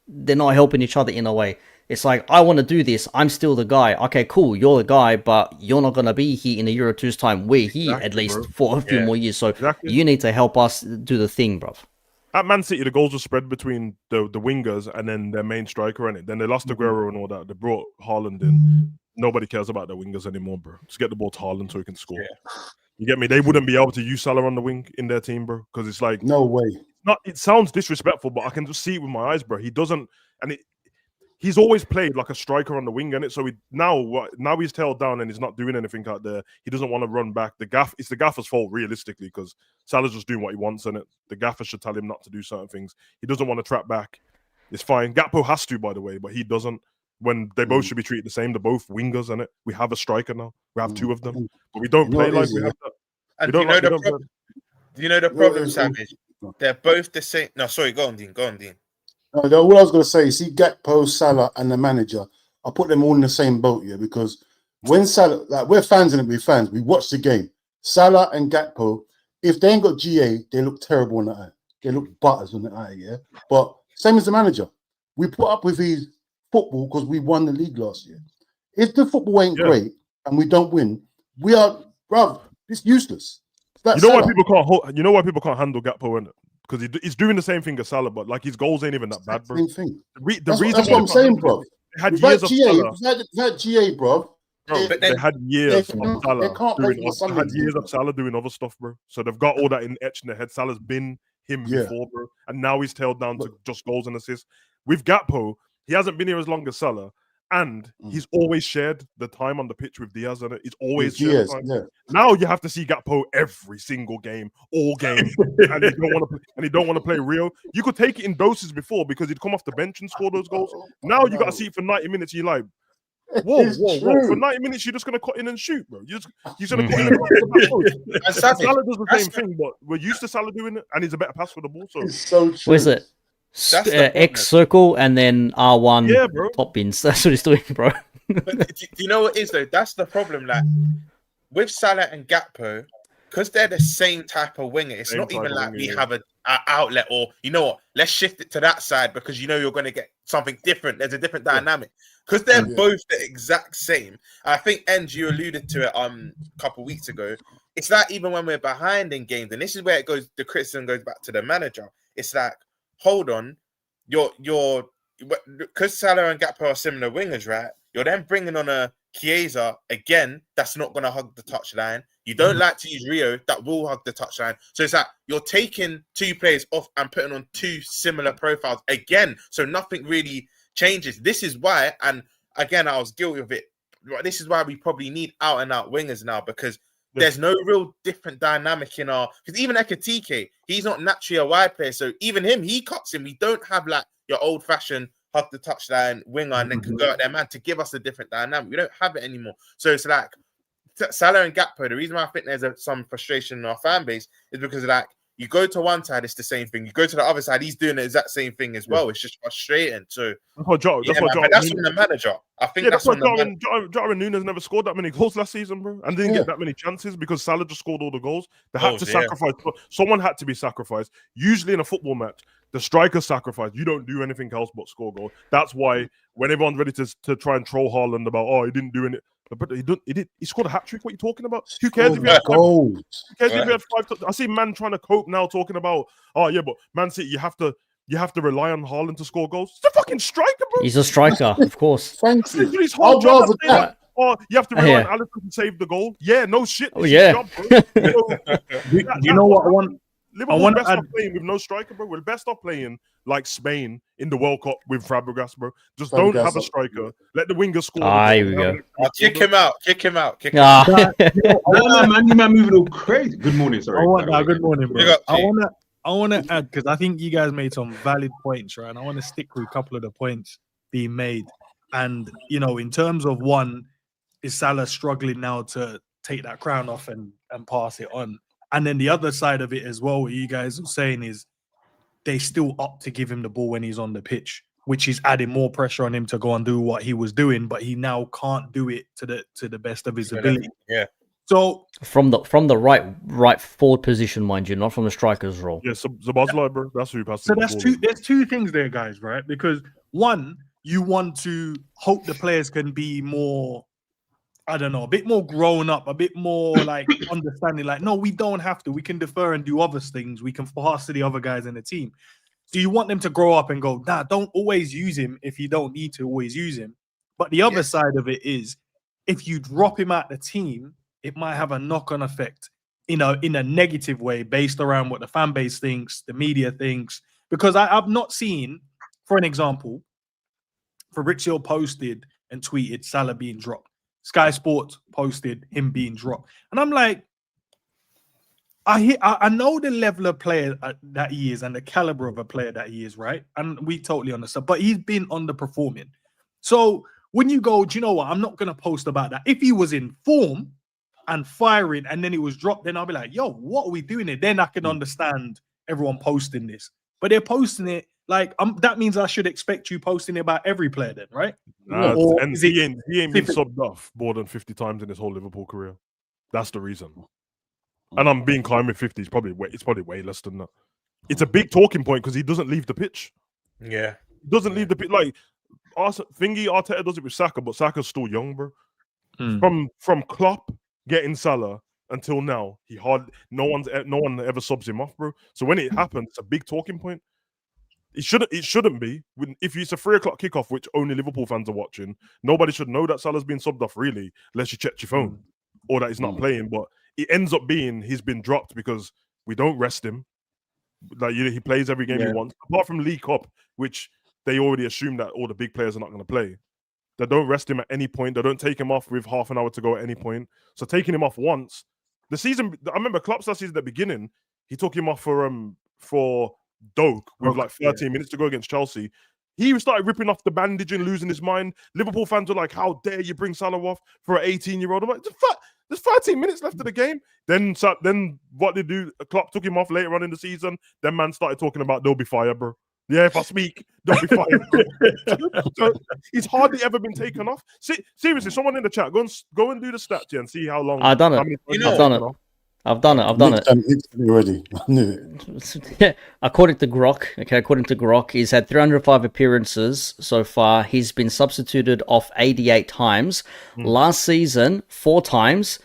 they're not helping each other in a way. It's like, I want to do this. I'm still the guy. Okay, cool. You're the guy, but you're not going to be here in a year or two's time. We're here at least for a few more years. So you need to help us do the thing, bro. At Man City, the goals were spread between the wingers and then their main striker, and then they lost Aguero and all that. They brought Haaland in. Nobody cares about their wingers anymore, bro. Just get the ball to Haaland so he can score. Yeah. You get me? They wouldn't be able to use Salah on the wing in their team, bro, because it's like no way. It sounds disrespectful, but I can just see it with my eyes, bro. He doesn't, and he's always played like a striker on the wing, innit? So now he's tailed down and he's not doing anything out there. He doesn't want to run back. It's the gaffer's fault, realistically, because Salah's just doing what he wants, and the gaffer should tell him not to do certain things. He doesn't want to trap back. It's fine. Gakpo has to, by the way, but he doesn't. When they both should be treated the same, they're both wingers, innit? We have a striker now. We have two of them, but we don't play like we have that. And do you know the problem, Savage? They're both the same. No, sorry, go on, Dean. No, what I was going to say, see, Gakpo, Salah, and the manager, I put them all in the same boat, yeah, because when Salah, like, we're fans and we're fans, we watch the game. Salah and Gakpo, if they ain't got GA, they look terrible on the eye. They look butters on the eye, yeah. But same as the manager, we put up with his football because we won the league last year. If the football ain't great and we don't win, we are, bruv, it's useless. You know why people can't? You know why people can't handle Gakpo in it? Because he's doing the same thing as Salah, but like his goals ain't even that bad, bro. Same thing. That's what I'm saying, bro. They had years of Salah. That GA, bro. They had years of Salah doing other stuff, bro. So they've got all that etched in their head. Salah's been him before, bro, and now he's tailed down to just goals and assists. With Gakpo, he hasn't been here as long as Salah. And he's always shared the time on the pitch with Diaz, and he's always shared time. Yeah. Now you have to see Gakpo every single game, all game, and he don't want to play real. You could take it in doses before because he'd come off the bench and score those goals. Now you got to see it for 90 minutes. You're like, whoa. For 90 minutes, you're just gonna cut in and shoot, bro. You're gonna cut in and Salah does the same thing, but we're used to Salah doing it, and he's a better pass for the ball. So, it's so true. Where's it? X circle and then R1 top bins. That's what he's doing, bro. But do you know what it is though? That's the problem. Like with Salah and Gakpo, because they're the same type of winger. It's not even like we have an outlet, or you know what? Let's shift it to that side because you know you're going to get something different. There's a different dynamic because they're both the exact same. I think, you alluded to it a couple weeks ago. It's like even when we're behind in games, and this is where it goes. The criticism goes back to the manager. It's like, hold on, you're because Salah and Gakpo are similar wingers, right? You're then bringing on a Chiesa again. That's not going to hug the touchline. You don't like to use Rio. That will hug the touchline. So it's like you're taking two players off and putting on two similar profiles again. So nothing really changes. This is why, and again, I was guilty of it. This is why we probably need out and out wingers now because there's no real different dynamic in our. Because even Ekatike, he's not naturally a wide player. So even him, he cuts in. We don't have like your old fashioned hug the touchline winger and then can go out there, man, to give us a different dynamic. We don't have it anymore. So it's like Salah and Gakpo. The reason why I think there's some frustration in our fan base is because like you go to one side, it's the same thing. You go to the other side, he's doing the exact same thing as well. It's just frustrating. So that's on the manager. I think that's on the manager. Jota Nunes never scored that many goals last season, bro, and didn't get that many chances because Salah just scored all the goals. They had to sacrifice. Someone had to be sacrificed. Usually in a football match, the striker sacrifice. You don't do anything else but score goals. That's why when everyone's ready to try and troll Haaland about, he didn't do it. But he did. He scored a hat trick. What are you talking about? Who cares if you had goals? Who cares if you had 5? I see man trying to cope now, talking about, but Man City, you have to rely on Haaland to score goals. He's a fucking striker, bro. He's a striker, of course. Thank you. His whole job. You have to rely on Alisson to save the goal. Yeah, no shit. Oh yeah. Job, you know what I want? Liverpool best off playing with no striker, bro. We're best off playing like Spain in the World Cup with Fabregas, bro. Just don't have a striker. Let the winger score. Here we go. Kick him out. Man, you man moving all crazy. Good morning, sorry. Good morning, bro. I want to add because I think you guys made some valid points, right? And I want to stick with a couple of the points being made. And in terms of one, is Salah struggling now to take that crown off and pass it on? And then the other side of it as well, what you guys are saying is they still opt to give him the ball when he's on the pitch, which is adding more pressure on him to go and do what he was doing, but he now can't do it to the best of his ability. Yeah. So from the right forward position, mind you, not from the striker's role. Yeah, Zabazlai, bro. That's who he passed. So there's two things there, guys, right? Because one, you want to hope the players can be more I don't know, a bit more grown up, a bit more like understanding. Like, no, we don't have to. We can defer and do other things. We can pass to the other guys in the team. Do you want them to grow up and go, nah, don't always use him if you don't need to always use him? But the other side of it is, if you drop him out the team, it might have a knock-on effect in a negative way based around what the fan base thinks, the media thinks. Because I've not seen, for an example, Fabrizio posted and tweeted Salah being dropped. Sky Sports posted him being dropped. And I'm like, I know the level of player that he is and the caliber of a player that he is, right? And we totally understand. But he's been underperforming. So when you go, do you know what? I'm not going to post about that. If he was in form and firing and then he was dropped, then I'll be like, yo, what are we doing here? Then I can understand everyone posting this. But they're posting it like, that means I should expect you posting it about every player then, right? And he ain't been subbed off more than 50 times in his whole Liverpool career. That's the reason. And I'm being kind with 50. It's probably way less than that. It's a big talking point because he doesn't leave the pitch. Yeah. He doesn't leave the pitch. Like, Arteta does it with Saka, but Saka's still young, bro. From Klopp getting Salah until now, no one ever subs him off, bro. So when it happens, it's a big talking point. It shouldn't be. If it's a 3:00 kickoff, which only Liverpool fans are watching, nobody should know that Salah's been subbed off, really, unless you check your phone or that he's not playing. But it ends up being he's been dropped because we don't rest him. Like, he plays every game he wants, apart from League Cup, which they already assume that all the big players are not going to play. They don't rest him at any point. They don't take him off with half an hour to go at any point. So taking him off once, the season, I remember Klopp's last season at the beginning, he took him off for Doak with like 13 minutes to go against Chelsea. He started ripping off the bandage and losing his mind. Liverpool fans were like, how dare you bring Salah off for an 18-year-old? I'm like, there's 13 minutes left of the game. Then what they do, Klopp took him off later on in the season. Then man started talking about they'll be fired, bro. Yeah, if I speak, they'll be fired. So he's hardly ever been taken off. Seriously, someone in the chat, go and do the stats and see how long. I've done it. I've done it. Already. I knew it. Yeah. According to Grok, he's had 305 appearances so far. He's been substituted off 88 times. Last season, 4 times.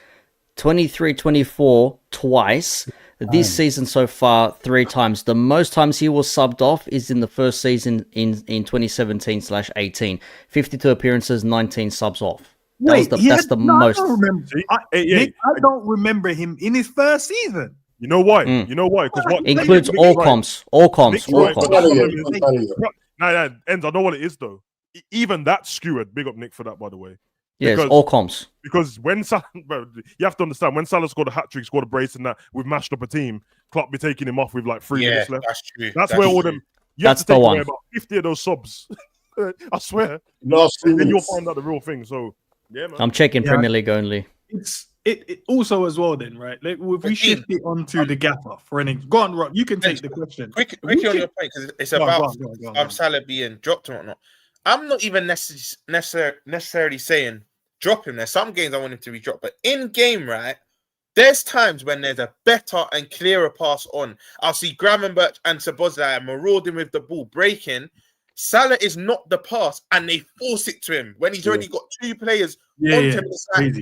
23-24 twice. This season so far, 3 times. The most times he was subbed off is in the first season in 2017/18. 52 appearances, 19 subs off. That's the most. I don't remember him in his first season. You know why? You know why? Because what includes all comps. Nah, Enz, I know what it is though. Even that skewered. Big up Nick for that, by the way. Yes, all comps. Because when Salah, bro, you have to understand, when Salah scored a hat-trick, scored a brace and that, we've mashed up a team, Klopp be taking him off with like 3 minutes left. That's true. That's where all them, you have to take away about 50 of those subs. I swear. Then you'll find out the real thing. So, yeah, man. I'm checking Premier League only. It also as well then, right? Like, if we shift it onto the gaffer for any. Go on, Rob. You can take the question. Quickly on your point, because it's about Salah being dropped and whatnot. I'm not even necessarily saying drop him. There's some games I want him to be dropped, but in game, right, there's times when there's a better and clearer pass on. I'll see Gravenberch and Szoboszlai marauding with the ball, breaking. Salah is not the pass, and they force it to him when he's already got 2 players onto him.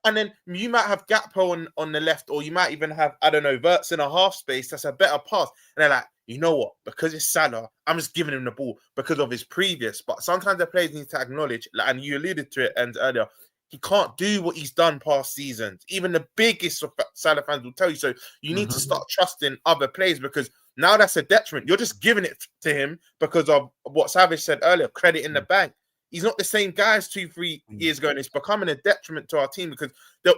And then you might have Gakpo on the left, or you might even have, I don't know, Wirtz in a half space. That's a better pass. And they're like, you know what? Because it's Salah, I'm just giving him the ball because of his previous. But sometimes the players need to acknowledge, and you alluded to it and earlier, he can't do what he's done past seasons. Even the biggest of Salah fans will tell you. So you need to start trusting other players, because now that's a detriment. You're just giving it to him because of what Savage said earlier, credit in the bank. He's not the same guy as 2-3 years ago, and it's becoming a detriment to our team because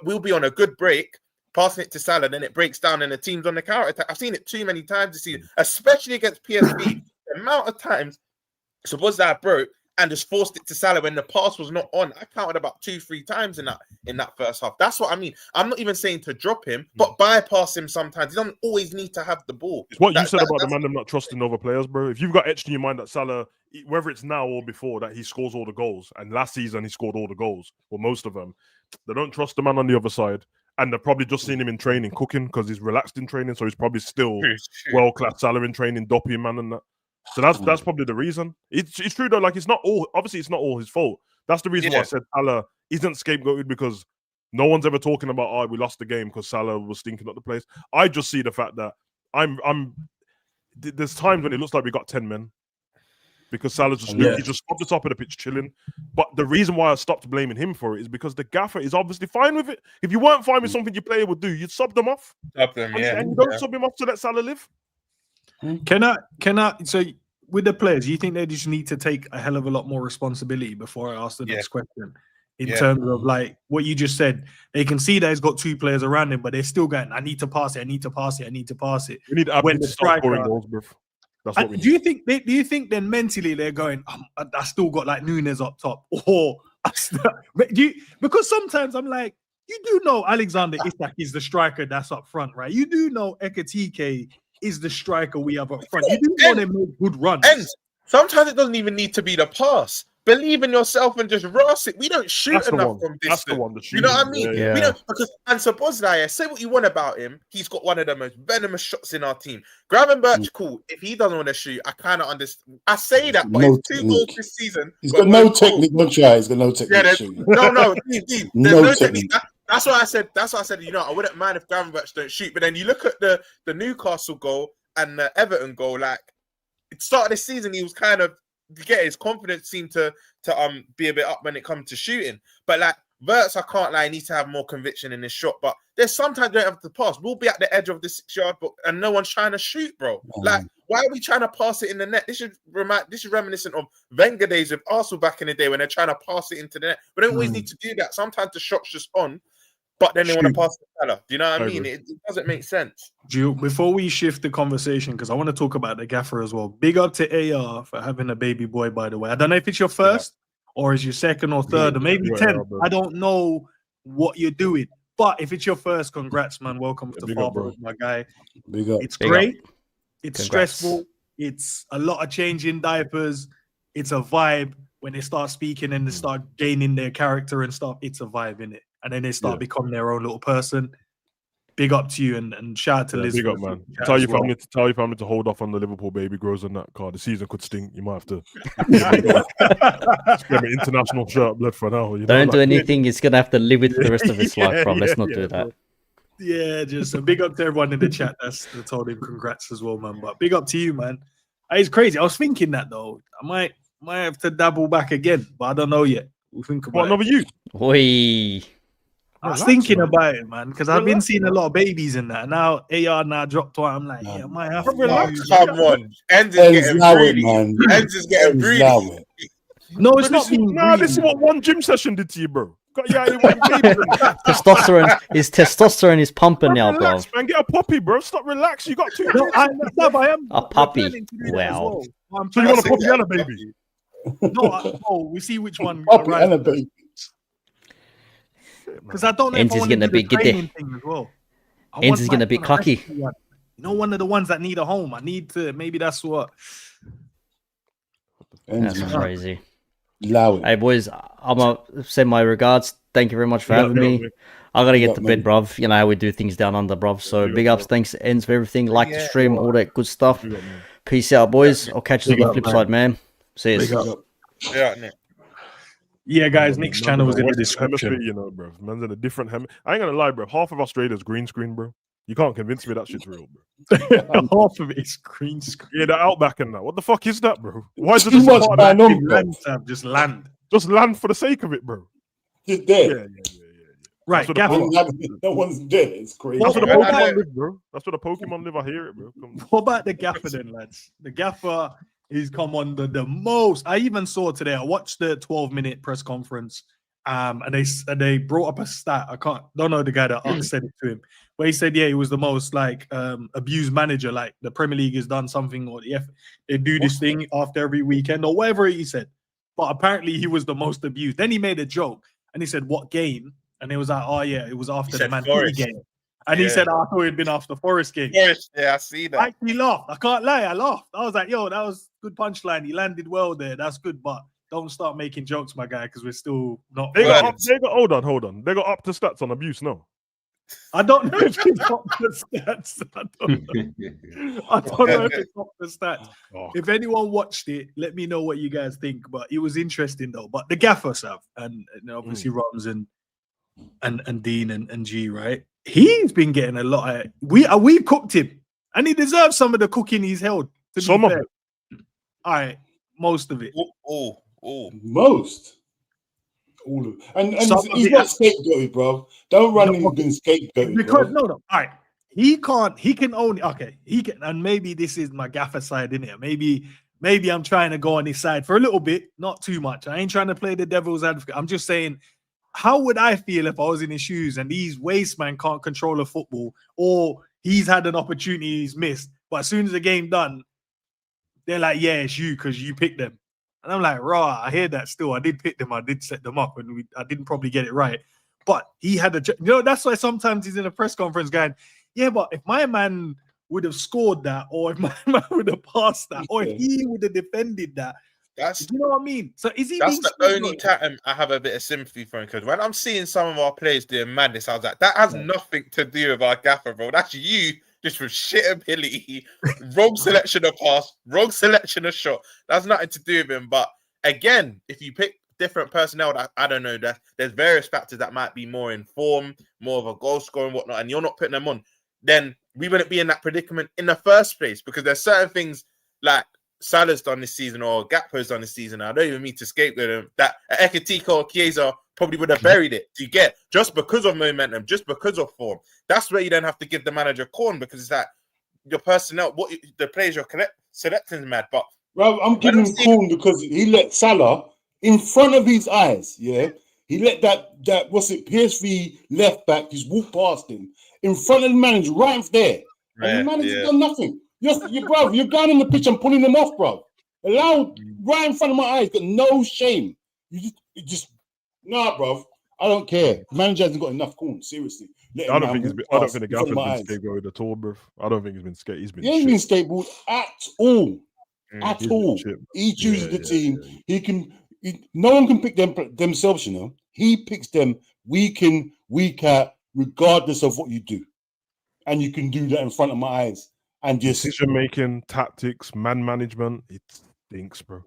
we'll be on a good break, passing it to Salah, then it breaks down and the team's on the counter attack. I've seen it too many times this season, especially against PSV. The amount of times Szoboszlai broke and just forced it to Salah when the pass was not on. I counted about 2-3 times in that first half. That's what I mean. I'm not even saying to drop him, but bypass him sometimes. He doesn't always need to have the ball. It's what you said about the man them not trusting other players, bro. If you've got etched in your mind that Salah, whether it's now or before, that he scores all the goals, and last season he scored all the goals, or most of them, they don't trust the man on the other side. And they're probably just seen him in training, cooking, because he's relaxed in training, so he's probably still world-class Salah in training, doppy man and that. So that's probably the reason. It's true though. Like, it's not all. Obviously, it's not all his fault. That's the reason why I said Salah isn't scapegoated because no one's ever talking about, oh, we lost the game because Salah was stinking up the place. I just see the fact that there's times when it looks like we got 10 men because Salah's just he's just up the top of the pitch chilling. But the reason why I stopped blaming him for it is because the gaffer is obviously fine with it. If you weren't fine with something your player would do, you'd sub them off. Sub them, and you don't sub him off to let Salah live. Can I? So with the players, you think they just need to take a hell of a lot more responsibility before I ask the next question? In terms of like what you just said, they can see that he's got 2 players around him, but they're still going, I need to pass it, I need to pass it, I need to pass it. We need Abdi to start scoring goals, bro. That's what we need. Do you think then mentally they're going, I still got like Nunes up top? Or because sometimes I'm like, you do know Alexander Isak is the striker that's up front, right? You do know Ekatike is the striker we have up front. You do know they make good runs. And sometimes it doesn't even need to be the pass. Believe in yourself and just rush it. We don't shoot enough from distance. That's the one. You know what I mean? Yeah. We don't, because and Szoboszlai, say what you want about him, he's got one of the most venomous shots in our team. Gravenberch, cool. If he doesn't want to shoot, I kind of understand. I say that, but it's 2 goals this season. He's got no technique. No try. He's got no technique. No, there's no technique. That's why I said. You know, I wouldn't mind if Gravenberch don't shoot. But then you look at the Newcastle goal and the Everton goal. Like, at the start of the season, he was kind of. His confidence seemed to be a bit up when it comes to shooting. But like Wirtz, I can't lie, he needs to have more conviction in his shot. But there's sometimes don't have to pass. We'll be at the edge of the 6-yard box and no one's trying to shoot, bro. Like, why are we trying to pass it in the net? This is reminiscent of Wenger days with Arsenal back in the day when they're trying to pass it into the net. We don't always need to do that. Sometimes the shot's just on, but then they want to pass the Salah. Do you know what I mean? It doesn't make sense. Before we shift the conversation, because I want to talk about the gaffer as well. Big up to AR for having a baby boy, by the way. I don't know if it's your first or is your second or third or maybe 10th. I don't know what you're doing. But if it's your first, congrats, man. Welcome to fatherhood, my guy. Big up. It's great. It's stressful. It's a lot of changing diapers. It's a vibe. When they start speaking and they start gaining their character and stuff, it's a vibe, innit? And then they start becoming their own little person. Big up to you and shout out to Liz. Big up, man. Tell your family to hold off on the Liverpool baby grows on that car. The season could stink. You might have to just get an international shirt, blood for now. Don't do anything. It's gonna have to live with the rest of his life, bro. Let's not do that. Yeah, just a big up to everyone in the chat that told him congrats as well, man. But big up to you, man. It's crazy. I was thinking that though. I might have to dabble back again, but I don't know yet. We'll think about another you. Oi. I was thinking about it, man, because I've been seeing a lot of babies in that. Now AR now dropped one. I'm like, I might have to relax. Come on, Enz is getting greedy. Enz is getting greedy. No, it's not being greedy. This is what one gym session did to you, bro. His testosterone is pumping now, bro. Relax, man. Get a puppy, bro. Stop, relax. You got 2. I am a puppy. Wow. Well. So you want a puppy and a baby? No, we see which one. Puppy and a baby. Because I don't know if I want to do the training thing as well. Enz is getting a bit cocky. You know, one of the ones that need a home. I need to. Maybe that's what. That's crazy. Allow it. Hey boys, I'm gonna send my regards. Thank you very much for having me. I gotta get to bed, bruv. You know how we do things down under, bruv. So big ups, thanks to Enz for everything. Like the stream, all that good stuff. Peace out, boys. I'll catch you on the flip side, man. See you. Yeah, guys, Nick's channel was in the description. You know, bro. Man's in a different hemisphere. I ain't gonna lie, bro. Half of Australia's green screen, bro. You can't convince me that shit's real, bro. Half of it's green screen. Yeah, the Outback and that. What the fuck is that, bro? Why is it too much going on, bro? Just land. Just land for the sake of it, bro. Just there. Yeah. Right, no one's dead. It's crazy. That's where the Pokemon live, bro. That's where the Pokemon live. I hear it, bro. What about the gaffer then, lads? The gaffer. He's come on the most. I even saw today. I watched the 12-minute press conference, and they brought up a stat. Don't know the guy that said it to him, but he said, he was the most like abused manager. Like the Premier League has done something, or they do this thing after every weekend or whatever he said. But apparently he was the most abused. Then he made a joke and he said, "What game?" And it was like, it was after the Man City game. And he said, I thought it'd been after the Forest game. Forest, I see that. I actually laughed. I can't lie, I laughed. I was like, that was good punchline. He landed well there. That's good, but don't start making jokes, my guy, because we're still not. Hold on. They got up to stats on abuse, no? I don't know if it's up the stats. I don't know if it's up the stats. If anyone watched it, let me know what you guys think. But it was interesting though. But the gaffers have, and obviously Rums and Dean and G, right? He's been getting a lot of we cooked him, and he deserves some of the cooking he's held. Some of it. All right, most of it. Most. All of it. And he's not scapegoated, bro. Don't run him being scapegoated. Because no. All right. He can only he can, and maybe this is my gaffer side in here. Maybe I'm trying to go on his side for a little bit, not too much. I ain't trying to play the devil's advocate. I'm just saying, how would I feel if I was in his shoes and these waste man can't control a football, or he's had an opportunity he's missed, but as soon as the game done, they're like, yeah, it's you because you picked them. And I'm like, raw, I hear that still. I did pick them. I did set them up, and I didn't probably get it right. But he had that's why sometimes he's in a press conference going, yeah, but if my man would have scored that, or if my man would have passed that, or if he would have defended that, you know what I mean? So is he? That's the only time I have a bit of sympathy for him, because when I'm seeing some of our players doing madness, I was like, that has nothing to do with our gaffer, bro. That's you just with shit ability, wrong selection of pass, wrong selection of shot. That's nothing to do with him. But again, if you pick different personnel, that I don't know, that there's various factors that might be more in form, more of a goal scorer and whatnot, and you're not putting them on, then we wouldn't be in that predicament in the first place, because there's certain things like Salah's done this season or Gakpo's done this season. I don't even mean to scapegoat them, that Ekitike or Chiesa probably would have buried it. Do you get? Just because of momentum, just because of form. That's where you don't have to give the manager corn, because it's that your personnel, the players you're selecting is mad. But bro, I'm giving him corn because he let Salah in front of his eyes. Yeah, he let that PSV left back just walk past him in front of the manager right there, and the manager's done nothing. You're going on the pitch and pulling them off, bro. Allowed right in front of my eyes, got no shame. You just nah, bro. I don't care. The manager hasn't got enough corn. Seriously, I don't think the gaffer's been scapegoated at all, bro. I don't think he's been scapegoated. He ain't been scapegoated at all. At all. He chooses the team. He can. No one can pick themselves. You know, he picks them week in, week out, regardless of what you do, and you can do that in front of my eyes. And just decision making, tactics, man management, it stinks, bro.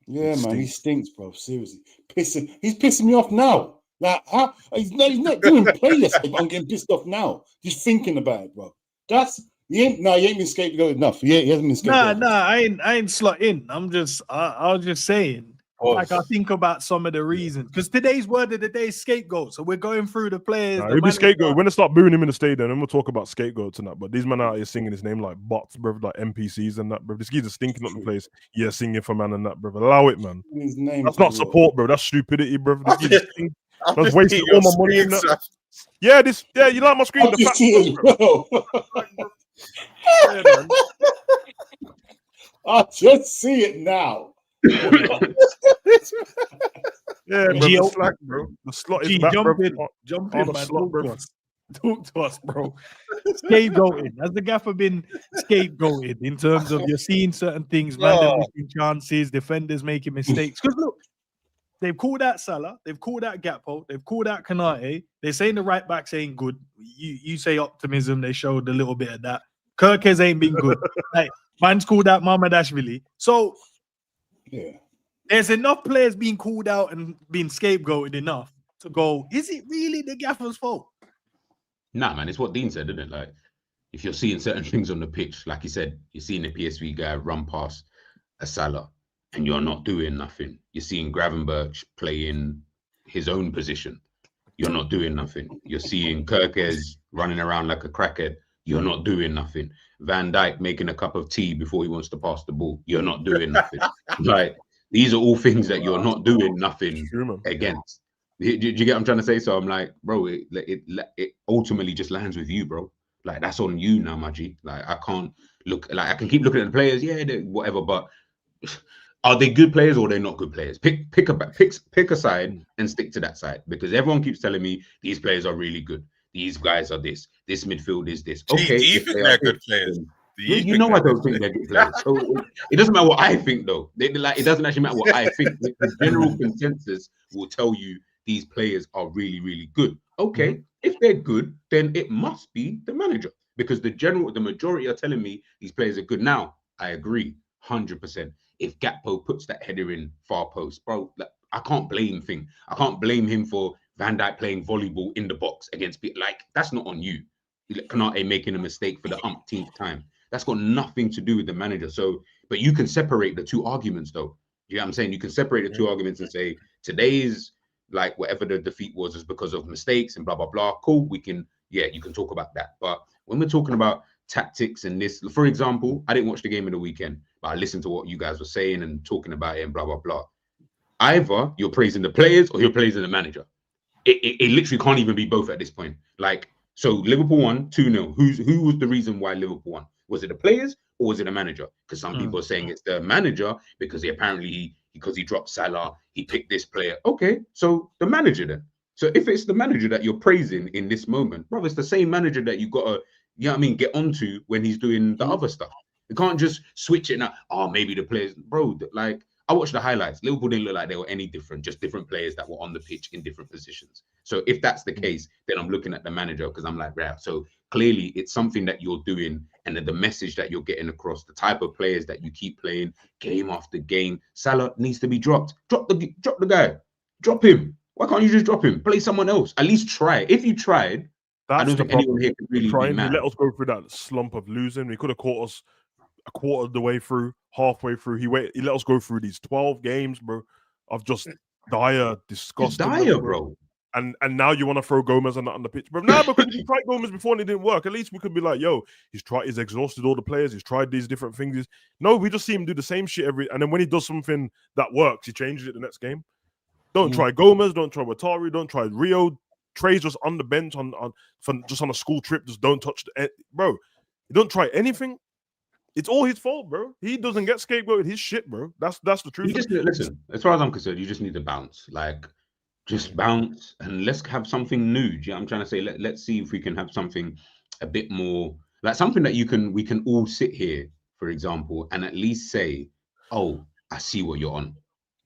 Yeah, man, he stinks, bro. Seriously, he's pissing me off now. Like, how he's not doing play yesterday, but I'm getting pissed off now. Just thinking about it, bro. He ain't been scapegoat enough. He hasn't been scapegoat. Nah, I ain't slot in. I was just saying. Like, I think about some of the reasons, because today's word of the day is scapegoat. So we're going through the players. He'll be scapegoat. We're gonna start booing him in the stadium, and we'll talk about scapegoats and that. But these men out here singing his name like bots, bro, like NPCs and that, bro. This geezer's stinking up the place. Yeah, singing for man and that, bro. Allow it, man. That's not support, bro. That's stupidity, bro. That's wasting all my money in that. Yeah, you like my screen? I just see it now. Yeah, bro, the slack, bro. The slot is back, jump in, man. Talk to us, bro. Scapegoating. Has the gaffer been scapegoated in terms of you're seeing certain things, man, missing chances, defenders making mistakes? Because look, they've called out Salah, they've called out Gakpo, they've called out Konate. They're saying the right backs ain't good. You say optimism, they showed a little bit of that. Kirkes ain't been good. Like, man's called out Mamadashvili. So yeah, there's enough players being called out and being scapegoated enough to go, is it really the gaffer's fault? Nah, man, it's what Dean said, isn't it? Like, if you're seeing certain things on the pitch, like he said, you're seeing the PSV guy run past a Salah and you're not doing nothing. You're seeing Gravenberch play in his own position. You're not doing nothing. You're seeing Kirkes running around like a crackhead. You're not doing nothing. Van Dijk making a cup of tea before he wants to pass the ball. You're not doing nothing. Like, these are all things that you're not doing nothing against. Do you get what I'm trying to say? So I'm like, bro, it ultimately just lands with you, bro. Like, that's on you now, my G. Like, I can't look, like, I can keep looking at the players, yeah, whatever, but are they good players or are they not good players? Pick a side and stick to that side, because everyone keeps telling me these players are really good. These guys are this midfield is this. Okay, do you think they're good players? You know I don't think they're good players. So it doesn't matter what I think, though. It doesn't actually matter what I think. The general consensus will tell you these players are really, really good. Okay, If they're good, then it must be the manager, because the majority are telling me these players are good. Now, I agree 100%. If Gakpo puts that header in far post, bro, I can't blame him. I can't blame him for Van Dijk playing volleyball in the box against people. Like, that's not on you. Konate making a mistake for the umpteenth time. That's got nothing to do with the manager. So, but you can separate the two arguments, though. You know what I'm saying? You can separate the two arguments and say today's, like, whatever the defeat was is because of mistakes and blah blah blah. Cool, we can, yeah, you can talk about that. But when we're talking about tactics and this, for example, I didn't watch the game of the weekend, but I listened to what you guys were saying and talking about it and blah blah blah. Either you're praising the players or you're praising the manager. It literally can't even be both at this point. Like, so Liverpool won 2-0. Who was the reason why Liverpool won? Was it the players or was it the manager? Because some people are saying it's the manager because because he dropped Salah, he picked this player. Okay, so the manager then. So if it's the manager that you're praising in this moment, bro, it's the same manager that you gotta, you know what I mean, get onto when he's doing the other stuff. You can't just switch it now. Oh, maybe the players, bro. Like, I watched the highlights. Liverpool didn't look like they were any different, just different players that were on the pitch in different positions. So if that's the case, then I'm looking at the manager because I'm like, right. So clearly it's something that you're doing and the message that you're getting across, the type of players that you keep playing game after game. Salah needs to be dropped. Drop the guy. Drop him. Why can't you just drop him? Play someone else. At least try. If you tried, I don't think anyone here could really be mad. He let us go through that slump of losing. He could have caught us a quarter of the way through, halfway through. He let us go through these 12 games, bro, of just dire, disgusting. Dire, bro. And now you want to throw Gomez on the pitch, bro. Nah, because he tried Gomez before and it didn't work. At least we could be like, yo, he's exhausted all the players. He's tried these different things. No, we just see him do the same shit and then when he does something that works, he changes it the next game. Don't try Gomez. Don't try Watari. Don't try Rio. Trey's just on the bench just on a school trip. Just don't touch bro. You don't try anything. It's all his fault, bro. He doesn't get scapegoated. His shit, bro. That's the truth. You just listen. As far as I'm concerned, you just need to bounce. Like, just bounce and let's have something new. You know, I'm trying to say, let's see if we can have something a bit more, like something that we can all sit here, for example, and at least say, "Oh, I see what you're on.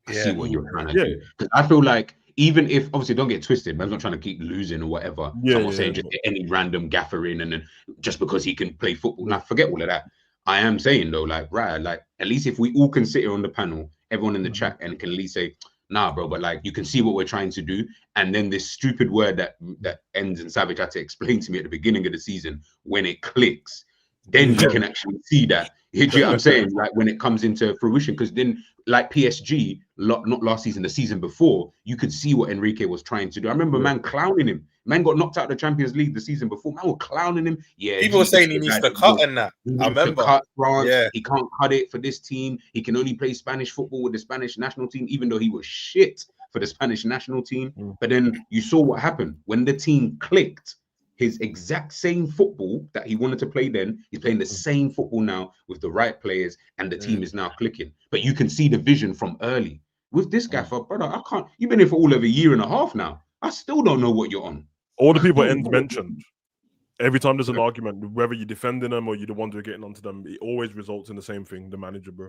I see what you're trying to do." Because I feel like, even if, obviously, don't get twisted, man's not trying to keep losing or whatever. Someone saying just get any random gaffer in and then just because he can play football. Now, forget all of that. I am saying though, like, right, like at least if we all can sit here on the panel, everyone in the chat, and can at least say, nah, bro, but like you can see what we're trying to do. And then this stupid word that ends in Savage had to explain to me at the beginning of the season, when it clicks, then you can actually see that. You know what I'm saying? Like when it comes into fruition, because then like PSG, not last season, the season before, you could see what Enrique was trying to do. I remember man clowning him. Man got knocked out of the Champions League the season before. Man were clowning him. Yeah, people were saying he needs to cut and that. I remember. Cut France. Yeah. He can't cut it for this team. He can only play Spanish football with the Spanish national team, even though he was shit for the Spanish national team. But then you saw what happened when the team clicked. His exact same football that he wanted to play then, he's playing the same football now with the right players, and the team is now clicking. But you can see the vision from early. With this gaffer, brother, I can't. You've been here for all of a year and a half now. I still don't know what you're on. All the people Ends mentioned, every time there's an argument, whether you're defending them or you're the ones who are getting onto them, it always results in the same thing, the manager, bro.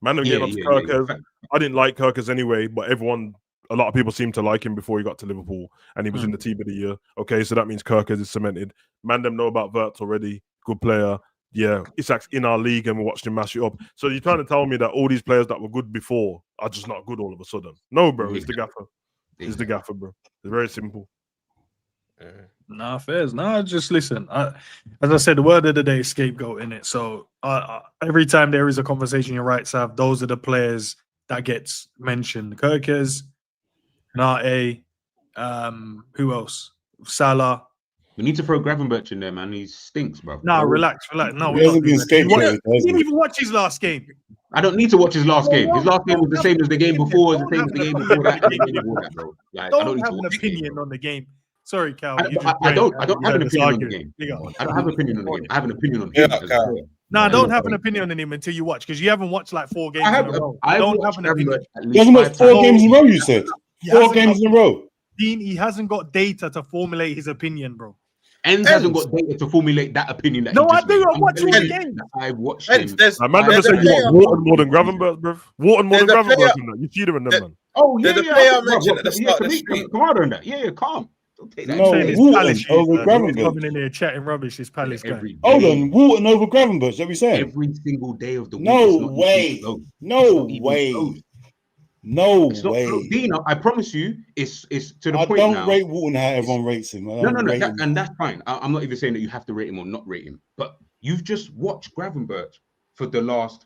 Man, I'm getting onto Kirkers. I didn't like Kirkers anyway, but a lot of people seemed to like him before he got to Liverpool, and he was in the team of the year. Okay, so that means Kirkers is cemented. Man, them know about Wirtz already. Good player. Yeah, Isak's in our league, and we watched him mash it up. So you're trying to tell me that all these players that were good before are just not good all of a sudden? No, bro. It's the gaffer. It's the gaffer, bro. It's very simple. Nah, fairs. Nah, just listen. As I said, the word of the day is scapegoat, in it. So every time there is a conversation, you're right, Sav. Those are the players that gets mentioned. Kirkers, Nate, who else? Salah. We need to throw Gravenberch in there, man. He stinks, bro. Nah, relax. No, he hasn't been scapegoated. He didn't even watch his last game. I don't need to watch his last game. His last game was the same as the game before, the same as the game before that. Bro. Like, don't have an opinion on the game. Sorry, Cal. I don't have an opinion on the game. I don't have an opinion on the game. I have an opinion on him. No, don't have an opinion on him until you watch, because you haven't watched like 4 games in a row. I don't have an opinion. He hasn't watched 4 games in a row, you said. 4 games in a row. Dean, he hasn't got data to formulate his opinion, bro. Ends hasn't got data to formulate that opinion. That I do. I'm watching the game. I've watched him. Man never said you want Wharton more than Gravenberch, bro. Wharton more than Gravenberch. You cheated in them, man. Oh, yeah. The player I mentioned at the start of the stream. Come on, that. Yeah, calm. Take that No, every day. Wharton over Gravenberch. Coming in here chatting rubbish. This Palace guy. Every day. Hold on, Wharton over Gravenberch. What we saying? Every single day of the week. No It's not way. even close. No It's not even way. close. No It's not way. close. Dino, I promise you, it's to the I point don't now. rate Wharton how everyone rates him. No, and that's fine. I'm not even saying that you have to rate him or not rate him, but you've just watched Gravenberch for the last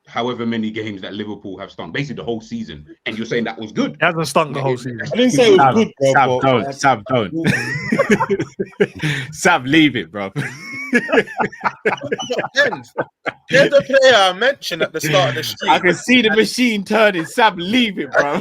however many games that Liverpool have stunk, basically the whole season, and you're saying that was good. He hasn't stunk the whole season. I didn't say it was good, bro. Sam, don't. Sam, leave it, bro. Here's the player I mentioned at the start of the stream. I can see the machine turning. Sam, leave it, bro.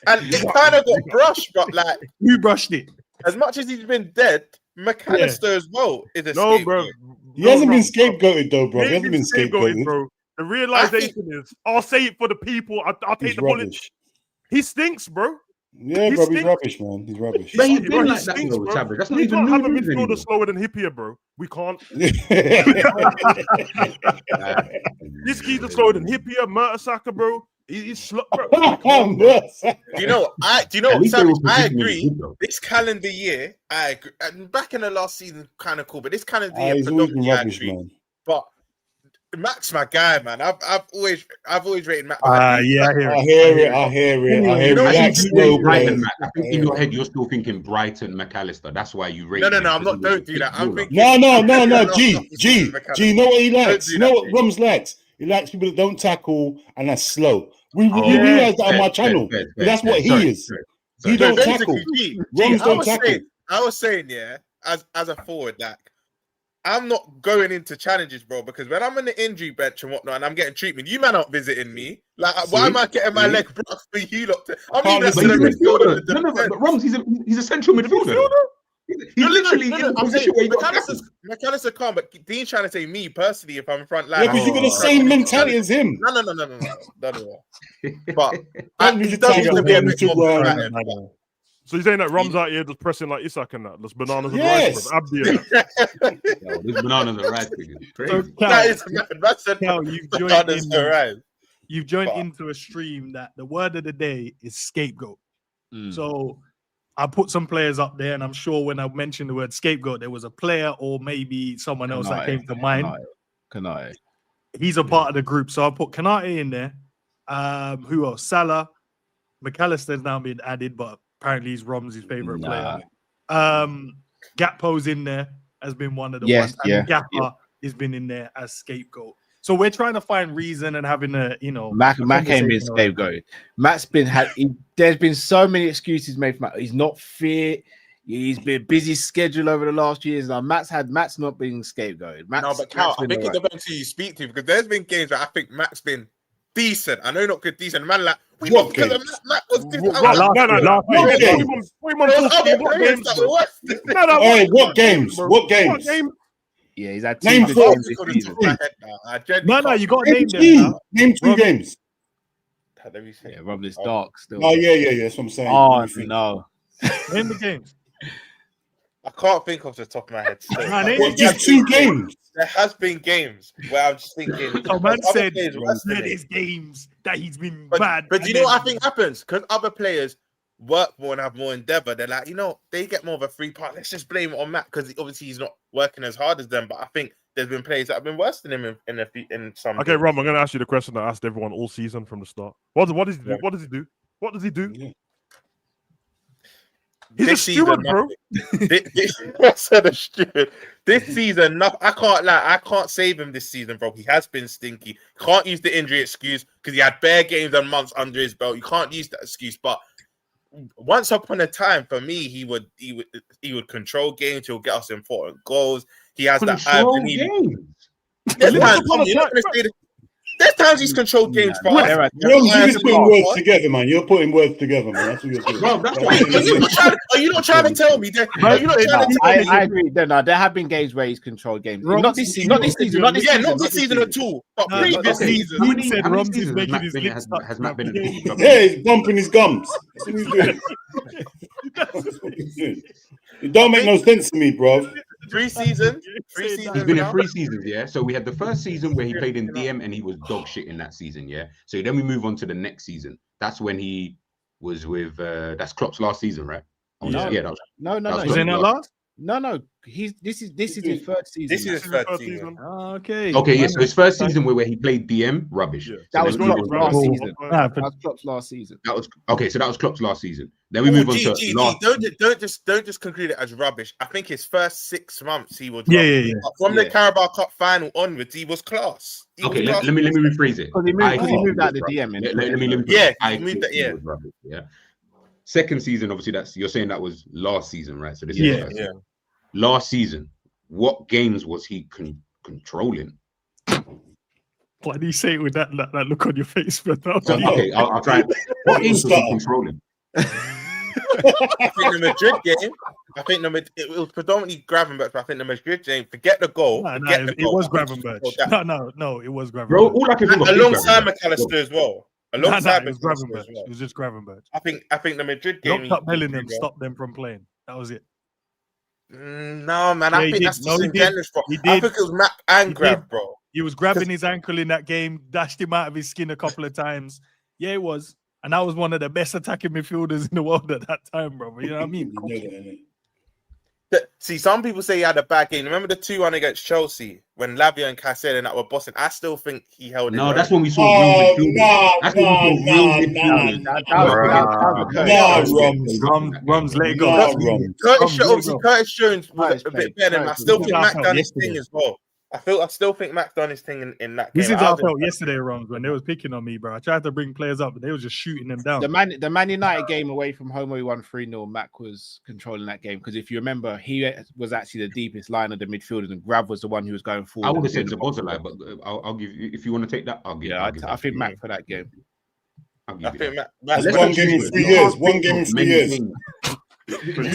And it kind of got brushed, but like, Who brushed it? as much as he's been dead, McAllister as well is a No, bro. He hasn't been scapegoated though, bro. He hasn't been scapegoated, bro. The realization is, I'll say it for the people. I'll take the bullet. He stinks, bro. Yeah, bro, he's rubbish, man. He's rubbish. But he's Bro, been he like that, stinks, though, bro. Savage. That's not We even can't new have a news midfielder anymore. slower than Hippier, bro. We can't. This geezer slower than Hippier, Mertesacker, bro. He's slow, bro. Do you know? At least they Savage, were I positioning agree. good, though. This calendar year, I agree. And back in the last season, kind of cool, but this calendar year, He's always been predominantly, I rubbish, agree. man. But Max, my guy, man. I've always rated Max. Yeah, I hear I it. hear it. I hear it. I hear You know, it. I Relax, think slow, Brighton, bro. Matt. I think in your head you're still thinking Brighton, McAllister. That's why you rate. No, him, I'm not. because Don't do that. I'm thinking. No. G. You McAllister. know what he Don't likes? do You know that, what G. Rums likes? He likes people that don't tackle and that's slow. We Yeah. realize that on my channel. Fair, That's what he sorry, is. sorry. He No, don't tackle. basically, G, Rums I don't was tackle. saying, yeah, as a forward, like, I'm not going into challenges, bro, because when I'm on the injury bench and whatnot, and I'm getting treatment, you man aren't visiting me. Like, why am I getting my leg blocked for you lot? I'm Can't even But listen he's a to him. midfielder. No, but Rums, he's a central midfielder. He's literally in the position where you got tackled. McAllister can't, but Dean's trying to say me personally if I'm in front line. Yeah, because you got the same mentality as him. No. But Don't he need to does take need to up be a one bit to more one. proactive. So you're saying that Rum's out here just pressing like Isak and that? There's bananas and Yes. rice, bro. Abdi and that. Yo, this bananas and rice thing is So, crazy. Cal, That is mad. That's a Cal, you've joined bananas in. arrive. You've joined But- into a stream that the word of the day is scapegoat. Mm. So I put some players up there, and I'm sure when I mentioned the word scapegoat, there was a player or maybe someone else that came to mind. Kanai. He's a part of the group, so I put Kanate in there. Who else? Salah, McAllister's now been added, but apparently he's Romsey's favorite player. Gakpo's in there, has been one of the ones. And Gappa has been in there as scapegoat. So we're trying to find reason and having Mac ain't been scapegoated. Matt's been there's been so many excuses made for Matt. He's not fit. He's been busy schedule over the last years. Now Matt's not been scapegoated. No, but Cal, I think it depends who you speak to, because there's been games where I think Mac's been decent. I know not good, decent. Man, like we What not because games? Mac was different. Last What game. games? There was other players that were worse. Hey, what games? What games? Yeah, he's had Name two four. good games this season. No, you got to name them. Name now. Name two games. Let me see. Yeah, Rob is dark still. Oh yeah. That's what I'm saying. Oh Let me think. no. Name the games. I can't think off the top of my head. So. Nah, name What, just two games? There has been games where I'm just thinking. So man other said players worse than there's it. games that he's been But, bad. but and you know what I then- think happens? Because other players work more and have more endeavor. They're like, they get more of a free part. Let's just blame it on Matt because obviously he's not working as hard as them. But I think there's been players that have been worse than him in some. Okay, games. Rom, I'm going to ask you the question I asked everyone all season from the start. What does he do? What does he do? What does he do? Yeah. He's This a steward, season, bro. I said a stupid. This season, I can't lie. I can't save him this season, bro. He has been stinky. Can't use the injury excuse because he had bare games and months under his belt. You can't use that excuse. But once upon a time, for me, he would control games. He'll get us important goals. He has that eye Control to need. games. There's times he's controlled games for us. You're just putting words together, man. You're putting words together, man. That's what you're doing. Bro, that's Wait, are you not trying to tell me that? Are you not trying to tell me? I agree. No, there have been games where he's controlled games. Not this season. Not this season. Yeah, not this season at all. But No, previous okay. seasons. How many said seasons Ramsey's has making Matt his been- lips has- stuck has to Matt been in the trouble? Yeah, he's bumping his gums. That's what he's doing. That's what he's doing. It don't make no sense to me, bro. Three seasons He's been in now. 3 seasons, yeah. So we had the first season where he played in DM and he was dog shit in that season, yeah. So then we move on to the next season. That's when he was with that's Klopp's last season, right? Oh, Yeah. yeah, that was, No. Was he not last? No. This is his third season. This is his third season. Oh, okay. okay, yeah. So his first season where he played DM, rubbish. Yeah. So That was then we Klopp's move on last to- season. Nah, That was Klopp's last season. That was okay. So that was Klopp's last season. Then we move on to last. Don't just conclude it as rubbish. I think his first 6 months he was Yeah, rubbish. yeah. But from the Carabao Cup final onwards, he was class. Okay, let me rephrase it. Because he moved out the DM. Let me Yeah, I he moved think that, yeah. he was rubbish, yeah. Second season, obviously, you're saying that was last season, right? So this Yeah, is first season. Last season, what games was he controlling? Why do you say it with that look on your face? But Okay, I'll try. What games was he controlling? I think the Madrid game. It was predominantly Gravenberch, but I think the Madrid game. Forget the goal. It was Gravenberch. No, it was Gravenberch. Bro, all I can think of alongside McAllister as well. Alongside it was McAllister Gravenberch. as well. It was just Gravenberch. I think the Madrid game. Knocked up Bellingham, stopped them from playing. That was it. No, man. I he think did. that's No, he disingenuous, bro. He I did. think it was Mac and He Grab, did. bro. He was grabbing his ankle in that game, dashed him out of his skin a couple of times. Yeah, it was. And that was one of the best attacking midfielders in the world at that time, bro. You know what I mean? See, some people say he had a bad game. Remember the 2-1 against Chelsea when Lavia and Caicedo and that were bossing? I still think he held it. No, that's when we saw real midfielders. That's when we saw real midfielders. Rums, let it go. Curtis Jones was a bit better than him. I still think Mac done his thing as well. I still think Mac done his thing in that game. This is how I felt yesterday, Rums, when they was picking on me, bro. I tried to bring players up, but they was just shooting them down. The Man United game away from home, we won 3-0. Mac was controlling that game because if you remember, he was actually the deepest line of the midfielders, and Grav was the one who was going forward. I would have said Zabozalai, but I'll give you if you want to take that. I'll give. Yeah, I think Mac for that game. I think Mac. One game in 3 years. One game in 3 years. Do you get what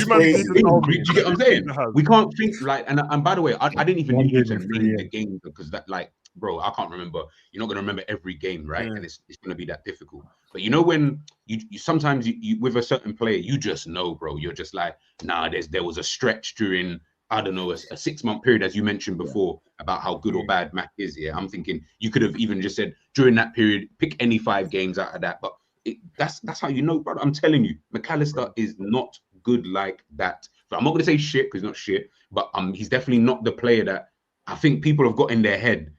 I'm saying? We can't think like, and by the way, I didn't even need you to name the game because that, like, bro, I can't remember. You're not gonna remember every game, right? And it's gonna be that difficult. But you know when you sometimes you with a certain player, you just know, bro. You're just like, nah. There was a stretch during I don't know a 6-month period, as you mentioned before, about how good or bad Mac is. Yeah, I'm thinking you could have even just said during that period, pick any 5 games out of that. But that's how you know, brother. I'm telling you, McAllister is not good like that. So I'm not gonna say shit because he's not shit, but he's definitely not the player that I think people have got in their head.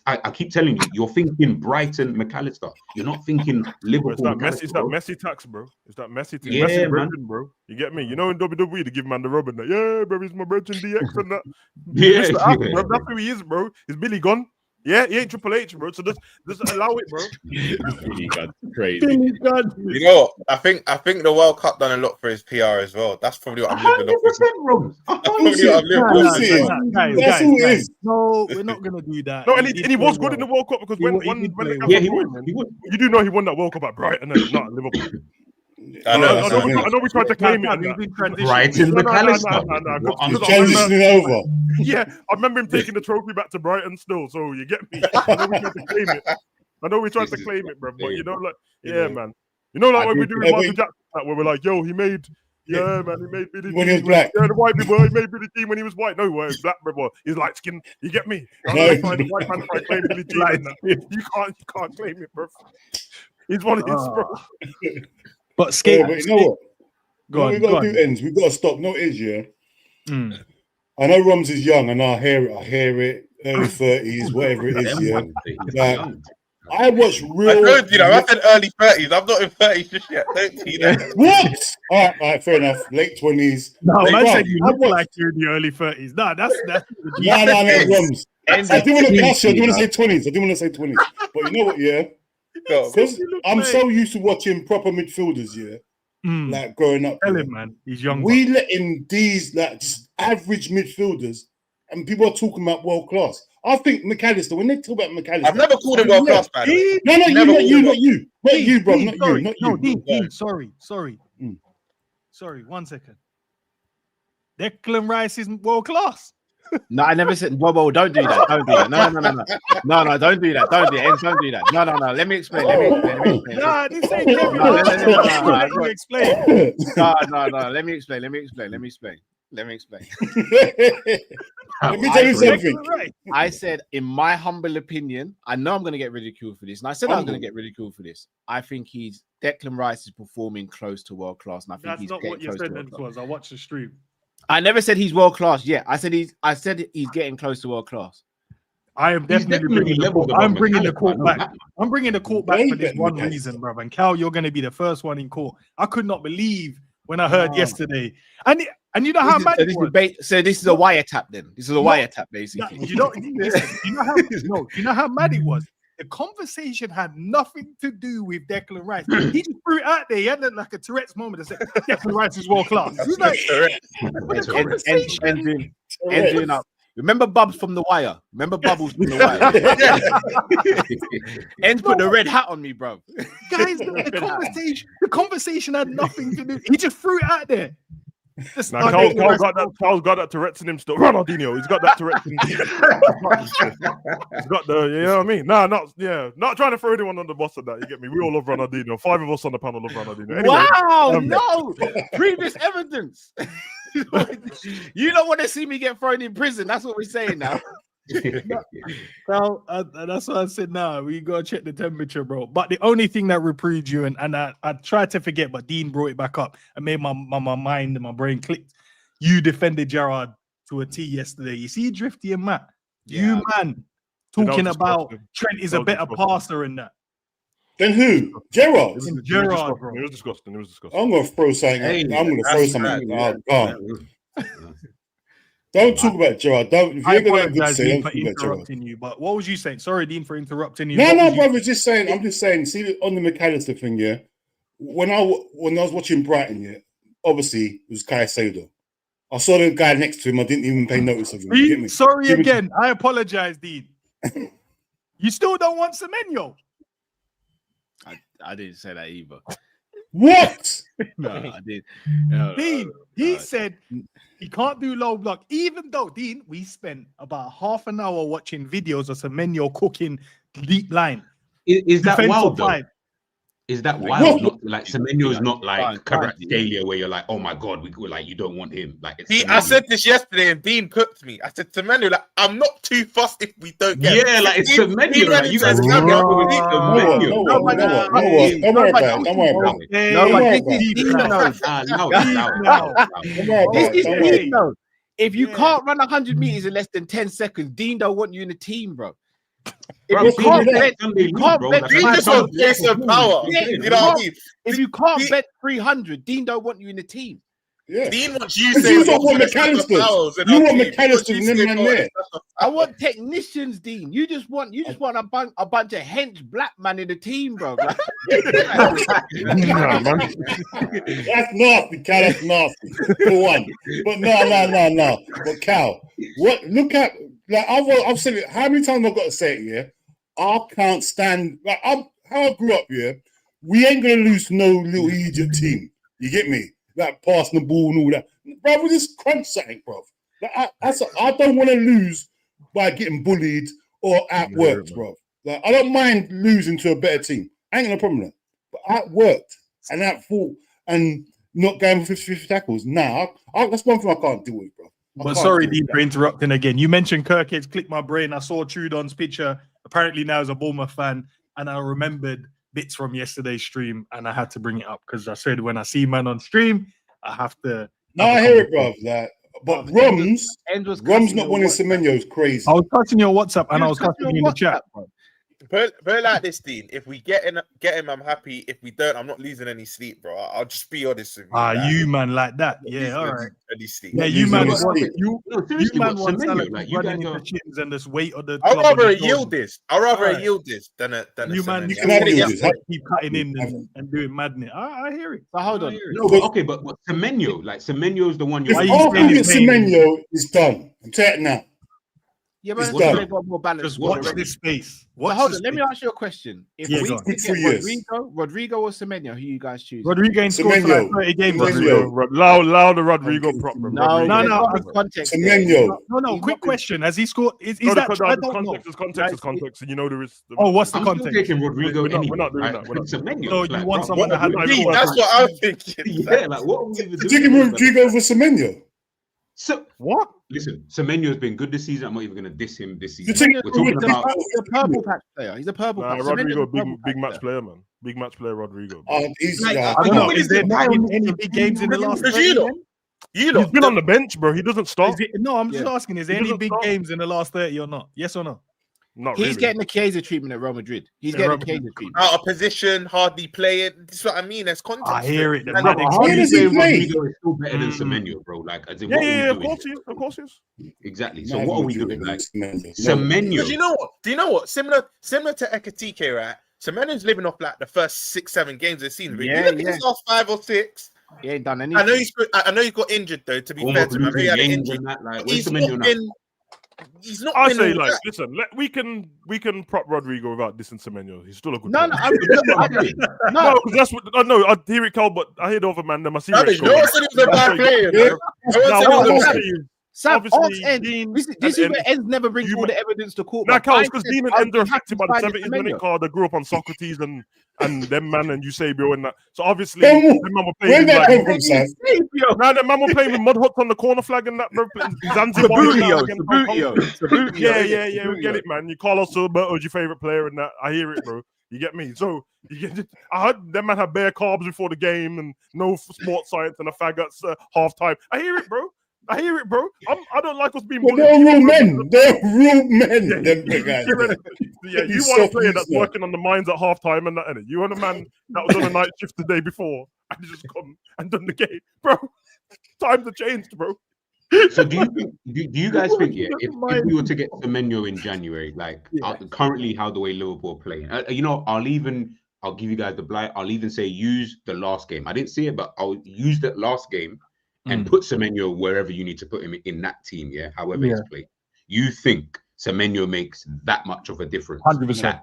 I keep telling you, you're thinking Brighton McAllister. You're not thinking Liverpool. It's that Messi tax, bro. It's that Messi thing. Yeah, Messi man. Brethren, bro. You get me? You know in WWE they give man the rub and that. Yeah, bro, he's my Brethren DX and that. Yeah, bro. That's who he is, bro. Is Billy gone? Yeah, he ain't Triple H, bro. So just allow it, bro. Billy Gunn, crazy. You know, I think the World Cup done a lot for his PR as well. That's probably what I'm living off. That's who it is. No, we're not gonna do that. No, and he was good in the World Cup because when he was. You do know he won that World Cup at Brighton, not Liverpool. I know we tried to claim it. Brighton McAllister. He's transitioning over. Yeah, I remember him taking the trophy back to Brighton still. So you get me? I know we tried to claim it. Bro. But you know, like, yeah, man. You know, like when we do with Michael Jackson, where we're like, yo, he made Billy when he was black. Yeah, the white people, he made Billy Jean when he was white. No, he was black, bro. He's light skin. You get me? The white man try to claim Billy Jean. You can't claim it, bro. He's one of his, bro. But Scapegoat. But you know what? We got to do ends. We got to stop. No, it is, yeah. I know Rums is young, and I hear it. Early 30s, whatever it is, yeah. Like, I watch real. I told you that. I said early 30s. I'm not in 30s just yet. Don't see that. What? All right, fair enough. Late 20s. No, man said you look like you're in the early 30s. No, that's. No, Rums. I do want to pass you. I do want to say 20s. But you know what, yeah? Because I'm so used to watching proper midfielders, yeah. Like growing up. Tell him, man. He's young. We let in these like just average midfielders, and people are talking about world class. I think McAllister, when they talk about McAllister, I've never called him world class, man. No, not you, bro. Dean, sorry. 1 second. Declan Rice isn't world class. No, I never said. Whoa, don't do that. Don't do that. No, don't do that. Don't do that. No. Let me explain. No, this ain't Let me explain. No. Let me explain. Let me explain. Let me tell you something. I said, in my humble opinion, I know I'm going to get ridiculed for this, and I said I was going to get ridiculed for this. I think Declan Rice is performing close to world class, and I think That's he's not what your sentence was. I watched the stream. I never said he's world class yet. I said he's getting close to world class. I am definitely bringing the court. I'm bringing the court back. I'm bringing the court back for this one reason, brother. And Cal, you're going to be the first one in court. I could not believe when I heard yesterday, and you know how mad it was. So this is a wiretap then. This is a wiretap basically. You know how mad it was. The conversation had nothing to do with Declan Rice. He just threw it out there. He had like a Tourette's moment and said, Declan Rice is world class. He was like, ending up. Remember Bubs from The Wire? Remember Bubbles from The Wire? Ends put the red hat on me, bro. Guys, the conversation had nothing to do. He just threw it out there. Now, Carl's got that Tourette's in him still. Ronaldinho, he's got that Tourette's in him. He's got the, you know what I mean? Not trying to throw anyone on the boss of that. You get me? We all love Ronaldinho. 5 of us on the panel love Ronaldinho. Anyway, wow, no previous evidence. You don't want to see me get thrown in prison. That's what we're saying now. Well, that's what I said. Now we gotta check the temperature, bro. But the only thing that reprieved you, and I tried to forget, but Dean brought it back up and made my mind and my brain clicked. You defended Gerrard to a T yesterday. You see, Drifty and Matt, you man talking about Trent is a better passer in that. Then who? Gerrard. Gerrard, bro. It was disgusting. I'm gonna throw something. I'm gonna throw something. Don't talk about Gerrard. I apologize, Dean, for interrupting you. But what was you saying? Sorry, Dean, for interrupting you. No, brother. I'm just saying. See, on the McAllister thing, yeah. When I was watching Brighton, yeah, obviously it was Caicedo. I saw the guy next to him. I didn't even pay notice of him. Sorry again. I apologize, Dean. You still don't want Semenyo? I didn't say that either. What? No, I did. Dean, he said he can't do low block, even though, Dean, we spent about half an hour watching videos of Semenyo cooking deep line. Is that wild, though? Is that wild? Not, like Semenyo is not like Kvaratskhelia, where you're like, oh my god, we like you don't want him. Like I said this yesterday, and Dean cooked me. I said Semenyo, like I'm not too fussed if we don't get. Yeah, like it's Semenyo. Like, you guys can't get up with Semenyo. Don't worry about it. No, if you can't run 100 meters in less than 10 seconds, Dean don't want you in the team, bro. If you can't bet 300, Dean don't want you in the team. Yeah. Dean wants you. You don't want McAllister. You want McAllister and them there. I want technicians, Dean. You just want a bunch of hench black man in the team, bro. That's nasty, Cal. That's nasty. For one, but no. But Cal, what? Look at. Like I've said it. How many times I've got to say it? Yeah, I can't stand. Like how I grew up. Yeah, we ain't gonna lose to no little Egypt team. You get me? Like passing the ball and all that, bro. We just crunch something, bro. Like I don't want to lose by getting bullied or outworked, bro. Like I don't mind losing to a better team. I ain't got no problem with that. But outworked and outfought and not going for 50 tackles. Nah, that's one thing I can't deal with, bro. But sorry, Dean, for interrupting again. You mentioned Kirkhead's clicked my brain. I saw Trudon's picture. Apparently now he's a Bournemouth fan, and I remembered bits from yesterday's stream, and I had to bring it up because I said when I see man on stream, I have to. No, I hear it, bro. Like, but Rum's not wanting Semenyo is crazy. I was touching your WhatsApp, and I was touching you in the chat. Put it like this, Dean. If we get him, I'm happy. If we don't, I'm not losing any sleep, bro. I'll just be honest with you. You man like that. Yeah, all right. Yeah, you man want Semenyo, like you running the shins and this weight of the. I'd rather yield this. than a you man. You can keep cutting in and doing madness. I hear it. So hold on. Okay, but Semenyo, like Semenyo is the one you're. Semenyo is done. I'm telling you now. Yeah, but they got more balance. Just watch this space. Hold on, let me ask you a question. If we get Rodrigo or Semenyo, who you guys choose? Rodrigo ain't scored for like 30 games. Loud the Rodrigo prop. No. Context. Semenyo. No. Quick question: has he scored? Is that context? And you know there is. What's the context? I'm taking Rodrigo. We're not doing that. Semenyo. So you want someone that has? That's what I'm thinking. Yeah, like what are we even doing? Taking Rodrigo over Semenyo. So what? Listen, Semenyo's been good this season. I'm not even going to diss him this You season. think We're talking about He's a purple patch player. He's a purple Nah, patch. Rodrigo, Semenyo's a purple big patch match player, man. Big match player, Rodrigo. he's Like, yeah. I don't know. willing Is there to buy been him? any big games in the last Because 30 you then? lot, you He's lot, been on the bench, bro. He doesn't start. No, I'm just asking, is there He any doesn't big start. games in the last 30 or not? Yes or no? Not He's really. getting the Chiesa treatment at Real Madrid. He's Yeah, getting Real the Chiesa Madrid. treatment. out of position, hardly playing. That's what I mean. There's context. I hear it. to The And man But ex- how Where do you does he say play? Rodrigo is still better than Mm. Semenyo, bro? Like, as in, Yeah, what are we yeah, of doing? course he is. Of course he is. Exactly. So what are we doing? Like, Because Semenyo. you know what? Do you know what? Similar to Ekatike, right? Semenyo's living off like the first 6-7 games of the season. But Yeah, you look at yeah. his last 5 or 6. He ain't done anything. I know he's got injured though. To be fair Almost to him, I know he had an losing injury. games and that. Like, But where's he's Semenyo not now? been. He's not. I been say, all like, that. listen, we can prop Rodrigo without dissing Semenyo. He's still a good No, player. no, No, because that's what I know. I hear it, Cal, but I hear the other man. Them I see. Rubbish. No one said he was a bad player. Yeah. bro. No one Now, said he what was a I'm bad saying is, Sam, obviously, Ends. Dean This and is where Ends- Ends never brings you all ma- the evidence to court. Now, but Cal, I because said Dean and I'd Ends are be happy affected to by the find 70s, when Semenyo. it called they grew up on Socrates and them man and Eusebio and that. So obviously, Bro, them man were Where'd playing that come like. from, Sam? Now that man were playing with mud huts on the corner flag and that, bro. Zanzibar Sabutio, against Hong Kong. Sabutio. Yeah, we get it, man. You Carlos Alberto's your favorite player and that. I hear it, bro. You get me? So I heard them man have bare carbs before the game and no sports science and a faggots half time. I hear it, bro. I don't like us being But bullied. they're real men. They're real men. Yeah, Them big guys. Yeah, You you want a player self-used that's man. working on the mines at halftime and that, innit? You want a man that was on a night shift the day before and just come and done the game, bro. Times have changed, bro. So do you guys think, yeah, if we were to get Semenyo in January, like currently how the way Liverpool are playing, I'll give you guys the blight. I'll even say use the last game. I didn't see it, but I'll use that last game and put Semenyo wherever you need to put him in that team, yeah, however he's played. You think Semenyo makes that much of a difference? 100%.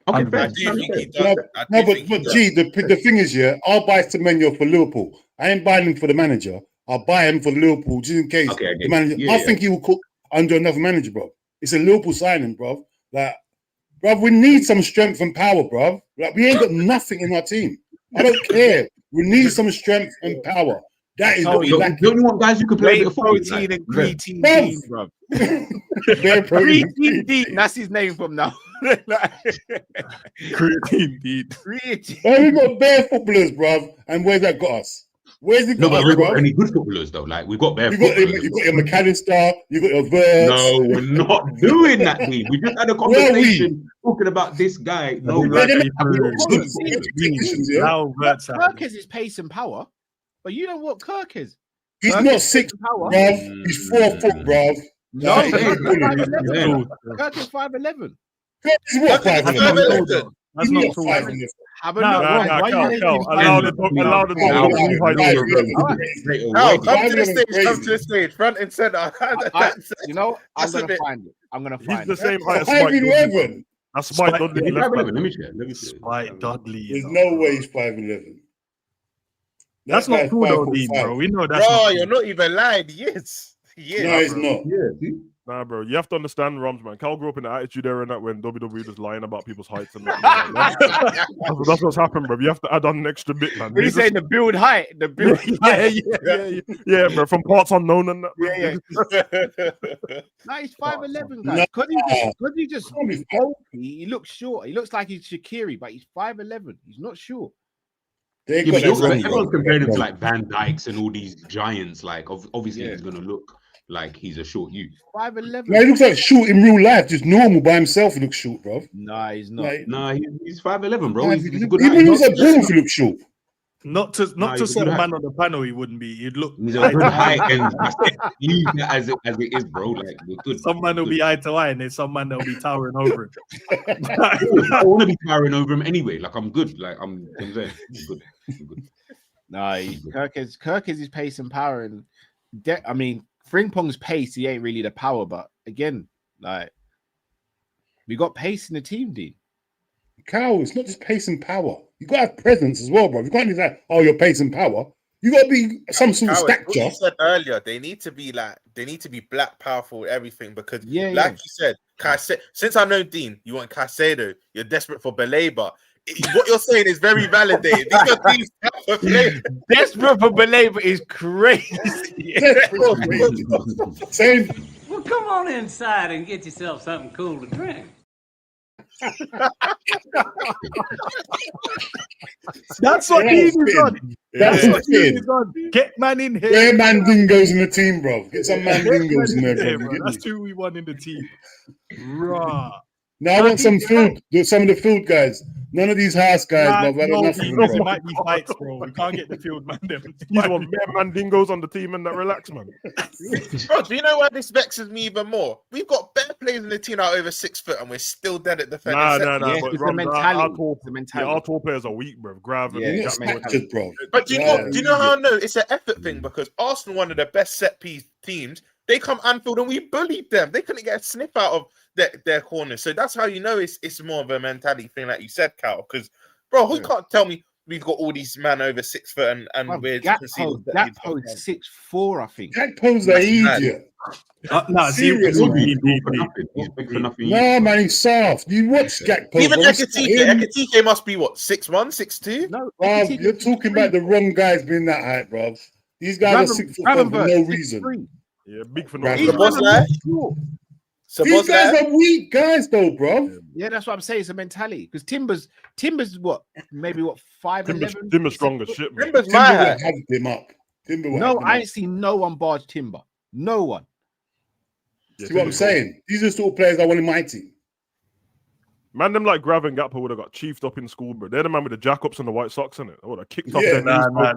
Okay, fair. I do think he No, does. I do no, think he but does. G, the thing is, yeah, I'll buy Semenyo for Liverpool. I ain't buying him for the manager. I'll buy him for Liverpool just in case Okay, I get the it. manager. Yeah, I yeah. think he will cook under another manager, bro. It's a Liverpool signing, bro. Like, bro, we need some strength and power, bro. Like, we ain't got nothing in our team. I don't care. We need some strength and power. That is what we lack. Don't you want guys who can play a bit of football? Protein and Like, creatine Bruv. dean, bro. Bare protein. Creatine dean. That's his name from now. Creatine, dude. Creatine. Oh, we got bare footballers, bro. And where's that got us? Where's it No, got but us, we've got bro? any good footballers though. Like we've got bare You got footballers. your McAllister, you got your Verts. No, we're not doing that, Dean. We just had a Where are we? conversation talking about this guy. No, Like like, they're Dean, now Verts out. Kirk has his pace and power, but you know what Kirk is. He's Kirk not is 6, pace and power. bruv. He's 4 foot, bruv. No, Like, Kirk is Yeah. 5'11". Kirk is 5'11". He's what, That's 5'11"? not That's good. That's He's not not tall. 5'11". Have a Nah, look. nah, Why Cal, you Cal, making allow him the five? allow the Wow, dog. wow, straight Now, away. come to the 5'11" stage. Come crazy. to the stage. Front and center. You know, I'm That's a gonna bit- find it. I'm gonna He's find the it. same height as Spike Dudley. 5'11". That's Spike Spike- Dudley. Let left back. me check. Spike Dudley. There's you no know. way he's 5'11". That's That not guy's cool though, 5'5". Dean, bro. We know that's Bro, not you're cool. not even lying. Yes. No, Yes. he's not. Yeah, see? Nah, bro, you have to understand Rams, man. Cal grew up in the attitude era and that when WWE was lying about people's heights and that. That's what's happened, bro. You have to add on an extra bit, man. When you He's saying the build height, the build yeah, bro, from parts unknown and that. Bro. Yeah. No, he's 5'11", guys. Because he just Can't be he's bulky, he looks short. He looks like he's Shaqiri, but he's 5'11". He's not short. They Yeah, got but that wrong, everyone's bro. comparing him to like Van Dykes and all these giants. Like, obviously, Yeah. he's gonna look like he's a short youth. 5'11". No, he looks like short in real life, just normal by himself. He looks short, bro. Nah, he's not. Like, Nah, he's 5'11", bro. He's a good even height. when he's at Bournemouth, he looks short. Not to Nah, he's a set good a height. man on the panel, he wouldn't be. He'd look. He's a eye good to height, eye. and that's it. Leave that as it is, bro. Like, we're good. Some man will be eye to eye, and there's some man that'll be towering over him. I want to be towering over him anyway. Like, I'm good. Like, I'm saying, I'm good. Nah, Kirk is his pace and power, and I mean, Frimpong's pace, he ain't really the power, but again, like we got pace in the team, Dean. Cal, it's not just pace and power. You got to have presence as well, bro. You can't be like, oh, your pace and power. You got to be some sort of Coward, what stature. you said earlier, they need to be black powerful, everything, because Yeah, like you said, since I know Dean, you want Caicedo, you're desperate for Baleba. what you're saying is very validated. These are things for players. Desperate for believer is crazy. Same. Well, come on inside and get yourself something cool to drink. That's what he is on. That's what he it. is on. Get man in here. Get mandingos in the team, bro. Get some mandingos in there, bro. That's who we want in the team. Raw. Now I want some field. Some of the field guys. None of these house guys, bro. I don't know from them, It bro. might be fights, bro. We can't get the field man. He's one bare mandingos on the team and that relax, man. Bro, do you know why this vexes me even more? We've got better players in the team that are over 6 foot, and we're still dead at defending. Nah. Yeah, But it's the Rom, mentality. our tall players are weak, bro. Grav and Yeah, You're not snatchered, bro. But do you know how I know it's an effort thing? Because Arsenal, one of the best set piece teams, they come Anfield and we bullied them. They couldn't get a sniff out of their corners. So that's how you know it's more of a mentality thing, like you said, Cal. Because, bro, you can't tell me we've got all these men over 6 foot and we're Gakpo's 6'4", I think. Gakpo's an idiot. Serious, He's big for nothing. Nah, man, he's soft. You watch Gakpo. Even bro. Ekitike must be what, 6'1", 6'2"? No, Bruv, you're talking about the wrong guys being that height, bro. These guys are 6 foot for no reason. Yeah, big for Right. nothing. These guys are weak guys, though, bro. Yeah, that's what I'm saying. It's a mentality. Because Timber's what? Maybe what? 5'11". Timber's strong as shit, man. Timber's Timber my would height. have him up. Timber would No, have him I up. ain't seen no one barge Timber. No one. Yeah, See what I'm saying? These are the sort of players I want in my team. Man, them like Grav and Gakpo would have got chiefed up in school, bro. They're the man with the jack-ups and the white socks in it. I would have kicked off Yeah, their knees. They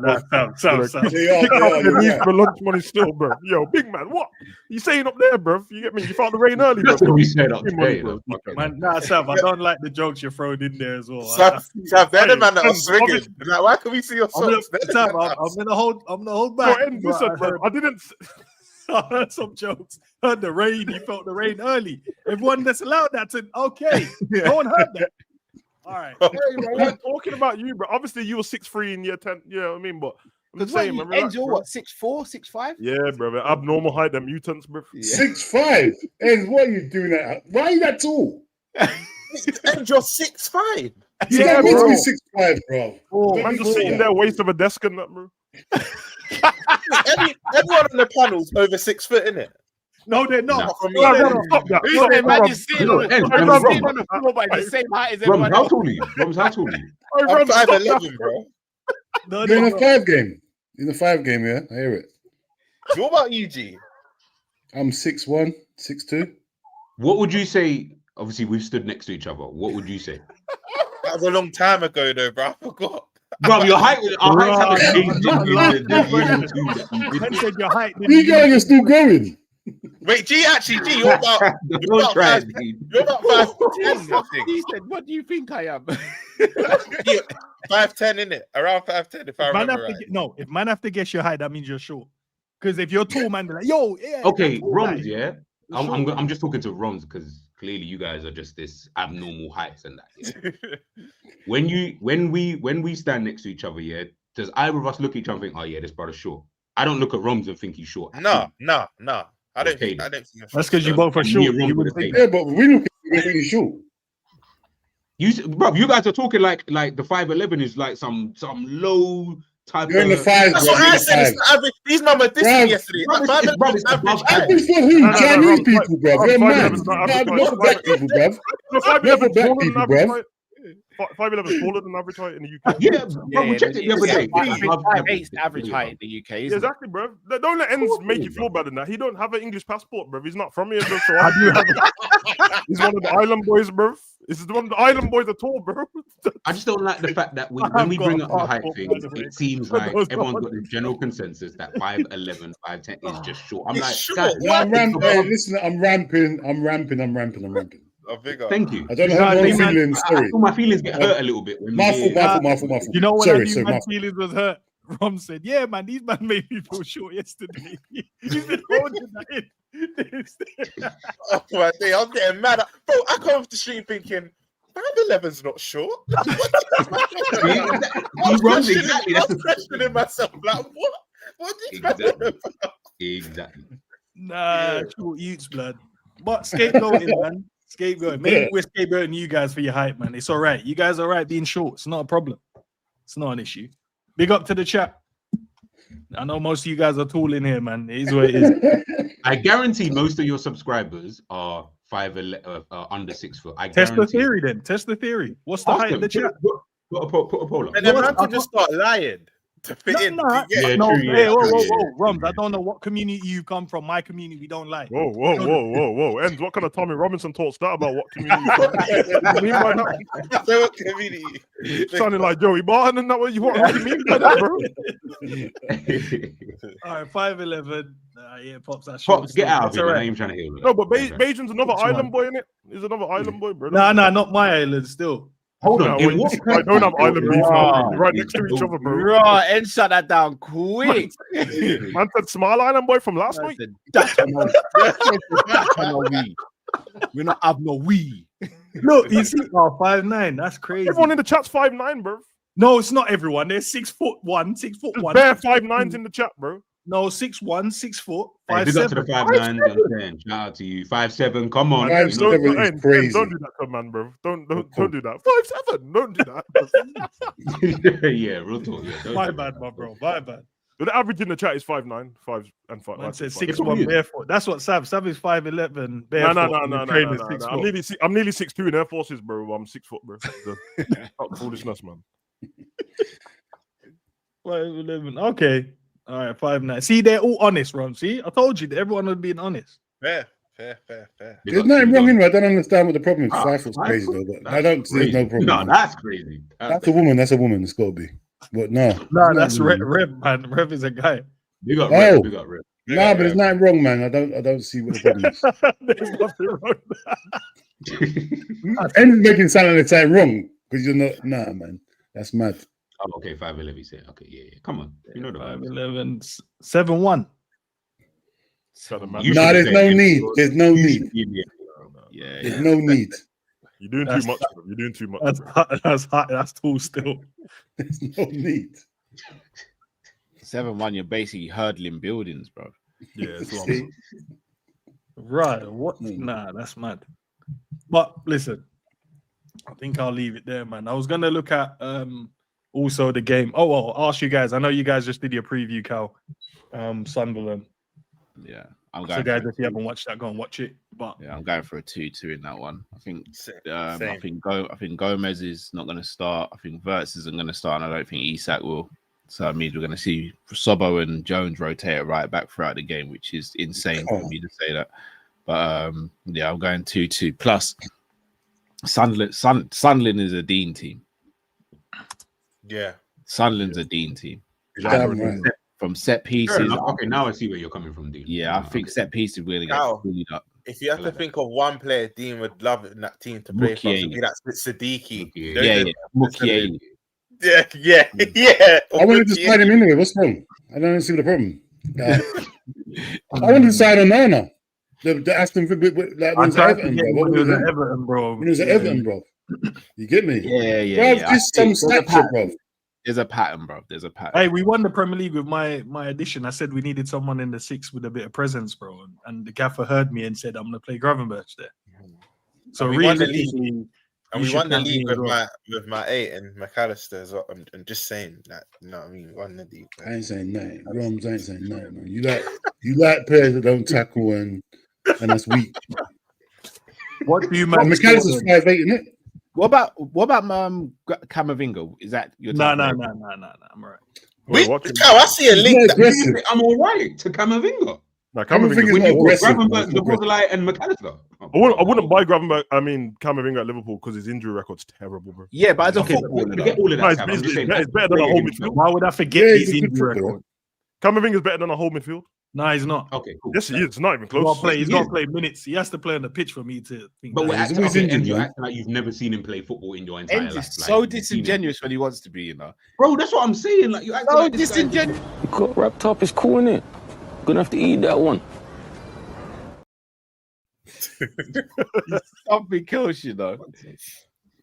Kicked off their knees are. for lunch money still, bro. Yo, big man, what? You saying up there, bro? You get me? You found the rain early, bro. That's what we said up Big money, today. bro. Man, Sav, I don't like the jokes you're throwing in there as well. Sav, they're the man that are swinging. Like, why can we see your I'm socks? gonna hold No, back. and listen, bro. I didn't. I heard some jokes. Heard the rain. He felt the rain early. Everyone that's allowed that to no one heard that. All right. Hey, bro, I'm not talking about you, bro. Obviously, you were 6'3" in year 10. You know what I mean? But I'm just saying, man. Relax, Angel, bro. what? 6'4", 6'5"? Yeah, bro. Abnormal height, them mutants, bro. 6'5". And what are you doing that? Why are you that tall? And you're 6'5". You Yeah, don't need to bro. be 6'5", bro. Oh, man, just sitting there, waist of a desk and that, bro. Everyone on the panel's over 6 foot, innit? No, they're not. Nah. From me. No, stop that. Who's Stop that man that. just sitting Bro, on Ed, the floor by the same height as Rob, everyone how else? tall are you? Rob, how tall are you? Hey, I'm bro, stop 5'11", bro. No, You're they're in a not. 5 game. In the 5 game, yeah? I hear it. What about you, G? I'm 6'1", 6'2". What would you say? Obviously, we've stood next to each other. What would you say? That was a long time ago, though, bro. I forgot. Bro, your height, our heights haven't changed. Man said your height. You guys are still going. Wait, G, you're about Don't try it, you're about 5'10", I think. He said, "What do you think I am?" 5'10", innit? Around 5'10", if I remember right. If man have to guess your height, that means you're short. Because if you're tall, man, they're like, yo, yeah. Okay, tall Roms, guy. yeah. You're I'm just talking to Roms because clearly you guys are just this abnormal heights and that. Yeah? when we stand next to each other, yeah, does either of us look at each other and think, oh yeah, this brother's short? I don't look at Roms and think he's short. No. I don't Okay, think you're That's because you both are Me short. and Rom You would would think Yeah, but we look at really short. Bro, you guys are talking like the 5'11" is like some low type You're in the of. 5s, That's bro. what You're in I the said. 5s. It's not average. These numbers dissed me yesterday. Bro, Like, it's average above height. Average for who? No, no, Chinese no, people, bro. Rob, You're 5'11" mad. is not average Not for black people, bro. No, 5'11" Never is black taller than people, average bruv. height. 5'11" is taller than average height in the UK. Yeah, bro, we checked it the other day. I think Above 5'8" the average height in the UK. Yeah, Isn't it? exactly, bro. Don't let ends make you feel bro. better than that. He don't have an English passport, bro. He's not from here, bro. So I do have. He's one of the island boys, bro. This is one of the island boys at all, bro. I just don't like the fact that when I've we got bring a up the height passport, thing, by the way. it seems For like those everyone's not got the general consensus that 5'11", 5'10" is just short. I'm It's like, short. guys, No, I'm ramping. Hey, above- listen, I'm ramping. Oh, bigger. Thank you. I don't know how Exactly, I'm man. feeling. I Sorry. feel my feelings get hurt a little bit when My we hear- fault. You know when I Sorry, knew my my fault. feelings was hurt? Rom said, "Yeah, man, these man made me feel short yesterday." He's been holding that in. Oh, my day. I was getting mad. Bro, I come off the street thinking, 5'11's not short. I He was runs questioning- exactly. I That's was questioning myself. Like, what? What did you Exactly. Exactly. Nah, short youths, blood. But scapegoating, man. Scapegoat. Maybe we're scapegoating you guys for your hype, man. It's all right. You guys are all right being short. It's not a problem. It's not an issue. Big up to the chat. I know most of you guys are tall in here, man. It is what it is. I guarantee most of your subscribers are under 6 foot. I Test guarantee. the theory then. Test the theory. What's the height of the chat? Put a poll up. And then man can just start lying to fit in. Whoa, Roms, I don't know what community you come from. My community, we don't lie. Whoa. And what kind of Tommy Robinson talks that about what community you mean by that? So what community? Sounding like Joey Barton and that what you want? What do you mean by that, bro? All right, 5'11". Yeah, Pops, that's Pops, get out of here. I ain't trying to hear that. No, but Bajan's another island boy, innit? He's another island boy, bro. Nah, not my island still. Hold on. I don't have island beef, man. Right next to each other, bro. Right, and shut that down quick. Man said small island boy from last week. We not have no we. Look, you see, 5'9". That's crazy. Everyone in the chat's 5'9", bro. No, it's not everyone. There's 6'1", 6'1". There's bare 5'9s in the chat, bro. No, 6'1", 6 foot, 5'7". Big up to the 5'9". Shout out to you. 5'7". Come on. 5'7" is crazy. Don't do that to a man, bro. Don't do that. 5'7". Don't do that. Yeah, real talk. Yeah, My bad, my bro. My bad. The average in the chat is 5'9", 5 and 5. Man said 6'1" barefoot. That's what Sav is 5'11" barefoot. No. I'm nearly 6'2" in Air Forces, bro. I'm 6 foot, bro. Not foolishness, man. 5'11". Okay. All right, 5'9". See, they're all honest, Ron. See, I told you that everyone would be being honest. Fair. There's nothing wrong in it. I don't understand what the problem is. 5 foot's crazy though. But I don't see no problem. No, that's crazy. That's a woman. That's a woman. It's got to be. But no, that's Rev, man. Rev is a guy. Big up Rev. Nah, but there's nothing wrong, man. I don't see what the problem is. There's nothing wrong. And making sound like it's wrong because you're not. Nah, man. That's mad. Oh, okay, 5'11". Say, okay, yeah. Come on, you know the 5'11", 7'1". No, there's no need. There's no need. Yeah, there's no need. You're doing too much, bro. You're doing too much. That's hot. That's tall still. There's no need. 7'1", you're basically hurdling buildings, bro. Yeah, it's long. Right. What? Nah, that's mad. But listen, I think I'll leave it there, man. I was gonna look at also the game. Oh, well, I'll ask you guys. I know you guys just did your preview, Cal. Sunderland. Yeah. So guys, if you haven't watched that, go and watch it. But yeah, I'm going for a 2-2 in that one. I think I think Gomez is not going to start. I think Wirtz isn't going to start, and I don't think Isak will. So it means we're going to see Sobbo and Jones rotate right back throughout the game, which is insane for me to say that. But yeah, I'm going 2-2. Plus, Sunderland is a Dean team. Yeah, Sunderland's a Dean team. From set pieces. Okay, now I see where you're coming from, Dean. Yeah, I think set pieces really get bullied up. If you have to think of one player Dean would love in that team to play for, it'd be that Siddiqui. Mukiele. Yeah. I wanted to slide him in there. What's wrong? I don't see the problem. I wanted to side on Nana. The Aston Villa, that was Everton, bro. It was Everton, bro. You get me? Yeah. Just some stature, bro. There's a pattern, bro. There's a pattern. Hey, we won the Premier League with my addition. I said we needed someone in the 6 with a bit of presence, bro. And the gaffer heard me and said, I'm going to play Gravenberch there. So we really, won the league. And we won the league with my 8 and McAllister as well. I'm just saying that, you know what I mean? We won the league. I ain't saying nothing. Roms ain't saying nothing, man. You like players that don't tackle and that's weak. What do you man? McAllister's 5'8", isn't it? What about Camavinga? Is that your No, I'm all right. Wait, I see a link. I'm all right to Camavinga. No, Camavinga's not aggressive. Gravenberch, and McAllister. I wouldn't buy Camavinga at Liverpool because his injury record's terrible, bro. Yeah, but as a footballer, forget all of that. It's better than a whole midfield. Why would I forget his injury record? Camavinga's better than a whole midfield. No, he's not. Okay, cool. Yes, he is. It's not even close. He's got to play minutes. He has to play on the pitch for me to think. But we're acting like you've never seen him play football in your entire life. So disingenuous when he wants to be, you know. Bro, that's what I'm saying. Like, you're acting so like disingenuous. You got wrapped up. It's cool, innit? Gonna have to eat that one. Something kills you, though.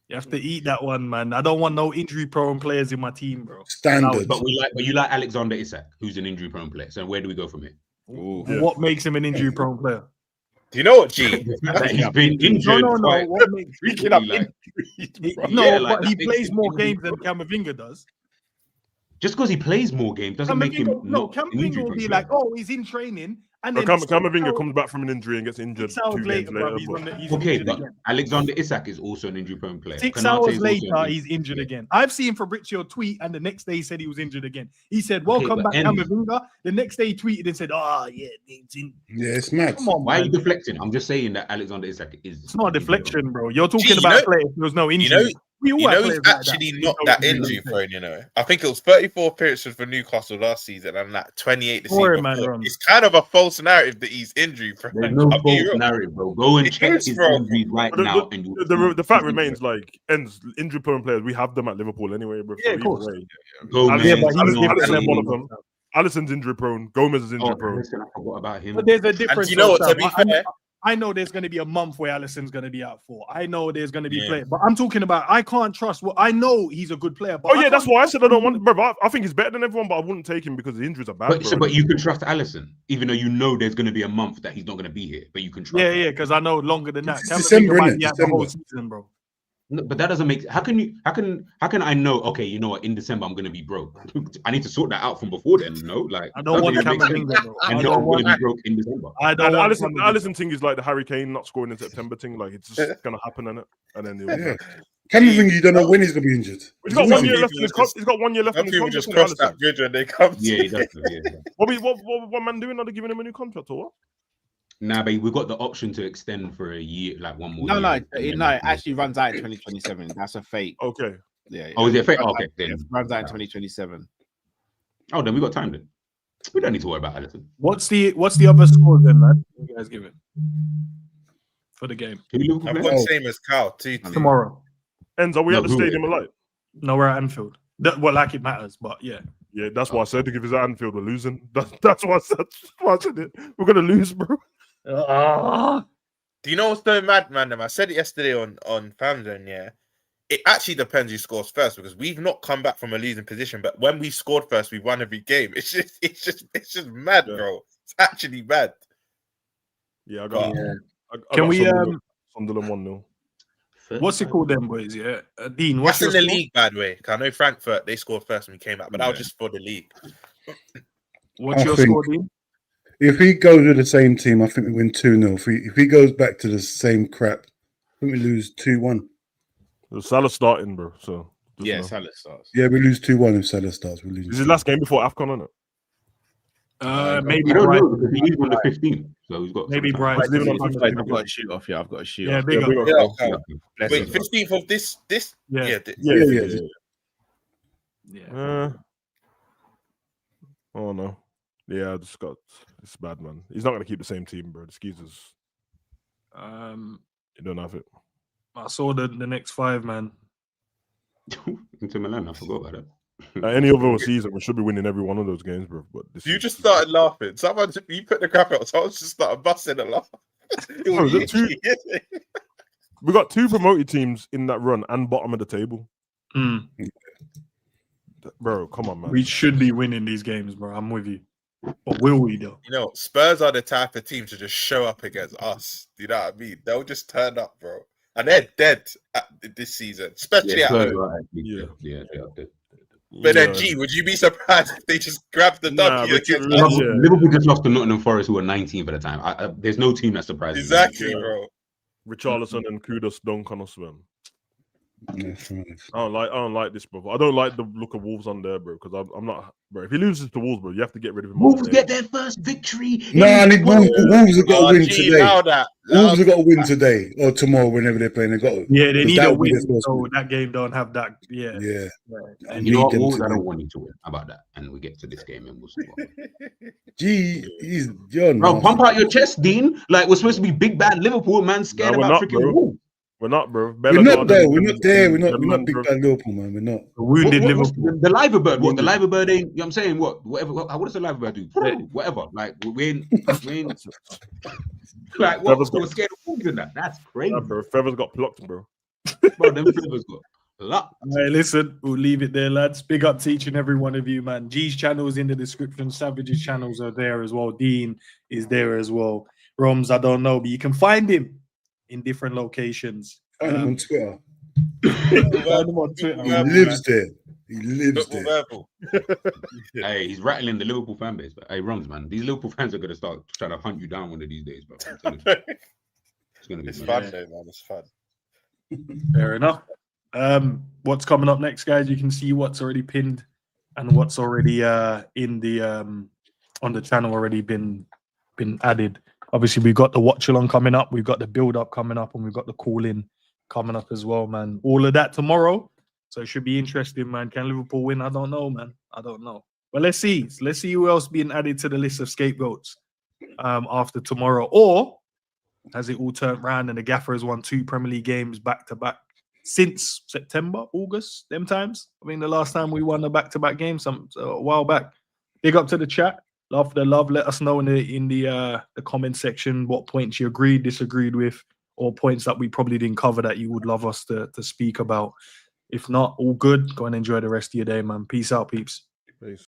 You have to eat that one, man. I don't want no injury-prone players in my team, bro. Standard. But you like Alexander Isak, who's an injury-prone player. So where do we go from here? What makes him an injury-prone player? Do you know what, G? He's been injured. No. quite What makes frequently, like, but he plays more games than Camavinga does. just because he plays more games doesn't make him Camavinga will be like, oh, he's in training, and then Camavinga comes back from an injury and gets injured 6 hours 2 later, games later. bro, he's Okay, injured but again. Alexander Isak is also an injury-prone player. 6 Konate hours is also later, he's injured again. I've seen Fabrizio tweet, and the next day he said he was injured again. He said, "Welcome back, Camavinga." The next day he tweeted and said, "Oh yeah, he's in." Yeah, it's mad. Come on, Why man. are you deflecting? I'm just saying that Alexander Isak is. It's not a deflection, bro. You're talking about a player if there was no injury. He's actually not that injury prone, you know. I think it was 34 appearances for Newcastle last season and like 28 the season before. It's kind of a false narrative that he's injury prone. There's no false narrative, bro. Go and check his injuries right now. And the fact remains, like, injury prone players, we have them at Liverpool anyway, bro. Yeah, of course. Alisson's one of them. Alisson's injury prone. Gomez is injury prone. I forgot about him. But there's a difference. You know what? To be fair, I know there's going to be a month where Alisson's going to be out for. I know there's going to be players, but I'm talking about I can't trust. What I know he's a good player. But that's why I said I don't want. Bro, I think he's better than everyone, but I wouldn't take him because the injuries are bad. But you can trust Alisson, even though you know there's going to be a month that he's not going to be here. But you can trust. Yeah, because I know longer than that. It's December, might be out the whole season, bro. No, but that doesn't make. How can I know? Okay, you know what? In December I'm going to be broke. I need to sort that out from before then. No, like I don't want Camavinga, bro. I know I'm going to be broke in December. I don't. Alisson thing is like the Harry Kane not scoring in September thing. Like it's just going to happen, innit? And then Camavinga, you don't know when he's going to be injured. He's got 1 year left in his contract. He's got 1 year left in his contract. Just cross that bridge when they come. Yeah, he does. What man doing? Are they giving him a new contract or what? Nah, but we got the option to extend for a year, like one more. No, it actually runs out in 2027. That's a fake. Okay. Yeah. Oh, is it a fake? Okay, then it runs out in 2027. Oh, then we got time then. We don't need to worry about Alisson. What's the other score then, man? You guys give it for the game. I've got the same as Cal. Tomorrow. Ends, are we at the stadium alight? No, we're at Anfield. Well, like it matters, but yeah. Yeah, that's why I said if it's at Anfield, we're losing. That's why I said it. We're gonna lose, bro. Do you know what's so mad, man? I said it yesterday on Famzone, yeah. It actually depends who scores first because we've not come back from a losing position, but when we scored first, we won every game. It's just mad, bro. It's actually mad. Yeah, I got. Can we Sunderland 1-0? What's it called then, boys? Yeah, Dean. What's in the league, by the way? I know Frankfurt they scored first when we came out, but that was just for the league. What's your score, Dean? If he goes with the same team, I think we win 2-0. If he goes back to the same crap, I think we lose 2-1. Salah starting, bro. So Salah starts. Yeah, we lose 2-1 if Salah starts. We lose. This is his last game before AFCON, isn't it? Maybe I don't know because he's on the 15th, so he's got maybe Brian. I've got a shoot off. Yeah, I've got a shoot. Yeah, big up. Wait, 15th of this? Yeah. Oh no. Yeah, it's bad, man. He's not gonna keep the same team, bro. The Skeezers. You don't have it. I saw the next 5, man. Inter Milan, I forgot about that. Any other season, we should be winning every one of those games, bro. But you just started laughing. You put the crap out. Someone just started busting a laugh. We got 2 promoted teams in that run and bottom of the table. Bro, come on, man. We should be winning these games, bro. I'm with you. But will we, though? You know, Spurs are the type of team to just show up against us. Do you know what I mean? They'll just turn up, bro. And they're dead this season, especially at home. Yeah, they are dead. But then, G, would you be surprised if they just grabbed the W against us? Liverpool just lost to Nottingham Forest, who were 19th at the time. There's no team that surprises me. Exactly, bro. Richarlison and Kudos dunk on us, man. Yeah, I don't like this, bro. I don't like the look of Wolves on there, bro. Because I'm not, bro. If he loses to Wolves, bro, you have to get rid of him. Wolves get their first victory. I need Wolves have got to win today. Wolves have got to win today or tomorrow, whenever they're playing. They need a win. So that game don't have that. Yeah. And you know what, Wolves, I don't want you to win. How about that? And we get to this game and we'll see. Gee, John. Bro, pump out your chest, Dean. Like we're supposed to be big bad Liverpool, man. Scared about freaking Wolves. We're not, bro. We're not there. We're not big bad Liverpool, man. We're not. Wounded Liverpool. The Liverbird, what? The Liverbird ain't, you know what I'm saying? Whatever. What does the Liverbird do? Whatever. Like, we ain't like, what? We're scared of Wolves in that. That's crazy. Nah, bro. Feathers got plucked, bro. Bro, them Feathers got plucked. All right, listen, we'll leave it there, lads. Big up to each and every one of you, man. G's channel is in the description. Savage's channels are there as well. Dean is there as well. Roms, I don't know, but you can find him in different locations. Find him on Twitter. Find him on Twitter. He lives there. He lives Football there. verbal. Hey, he's rattling the Liverpool fan base. But hey, Rums, man, these Liverpool fans are gonna start trying to hunt you down one of these days, bro. I'm telling you. It's gonna be Fun though, man. It's fun. Fair enough. What's coming up next, guys? You can see what's already pinned and what's already in the on the channel already been added. Obviously, we've got the watch along coming up, we've got the build up coming up, and we've got the call in coming up as well, man. All of that tomorrow. So it should be interesting, man. Can Liverpool win? I don't know, man. I don't know. But let's see. Let's see who else being added to the list of scapegoats after tomorrow. Or has it all turned around and the Gaffer has won 2 Premier League games back to back since September, August, them times? I mean, the last time we won a back-to-back game a while back. Big up to the chat. Love for the love. Let us know in the comment section what points you agreed, disagreed with, or points that we probably didn't cover that you would love us to speak about. If not, all good. Go and enjoy the rest of your day, man. Peace out, peeps. Peace.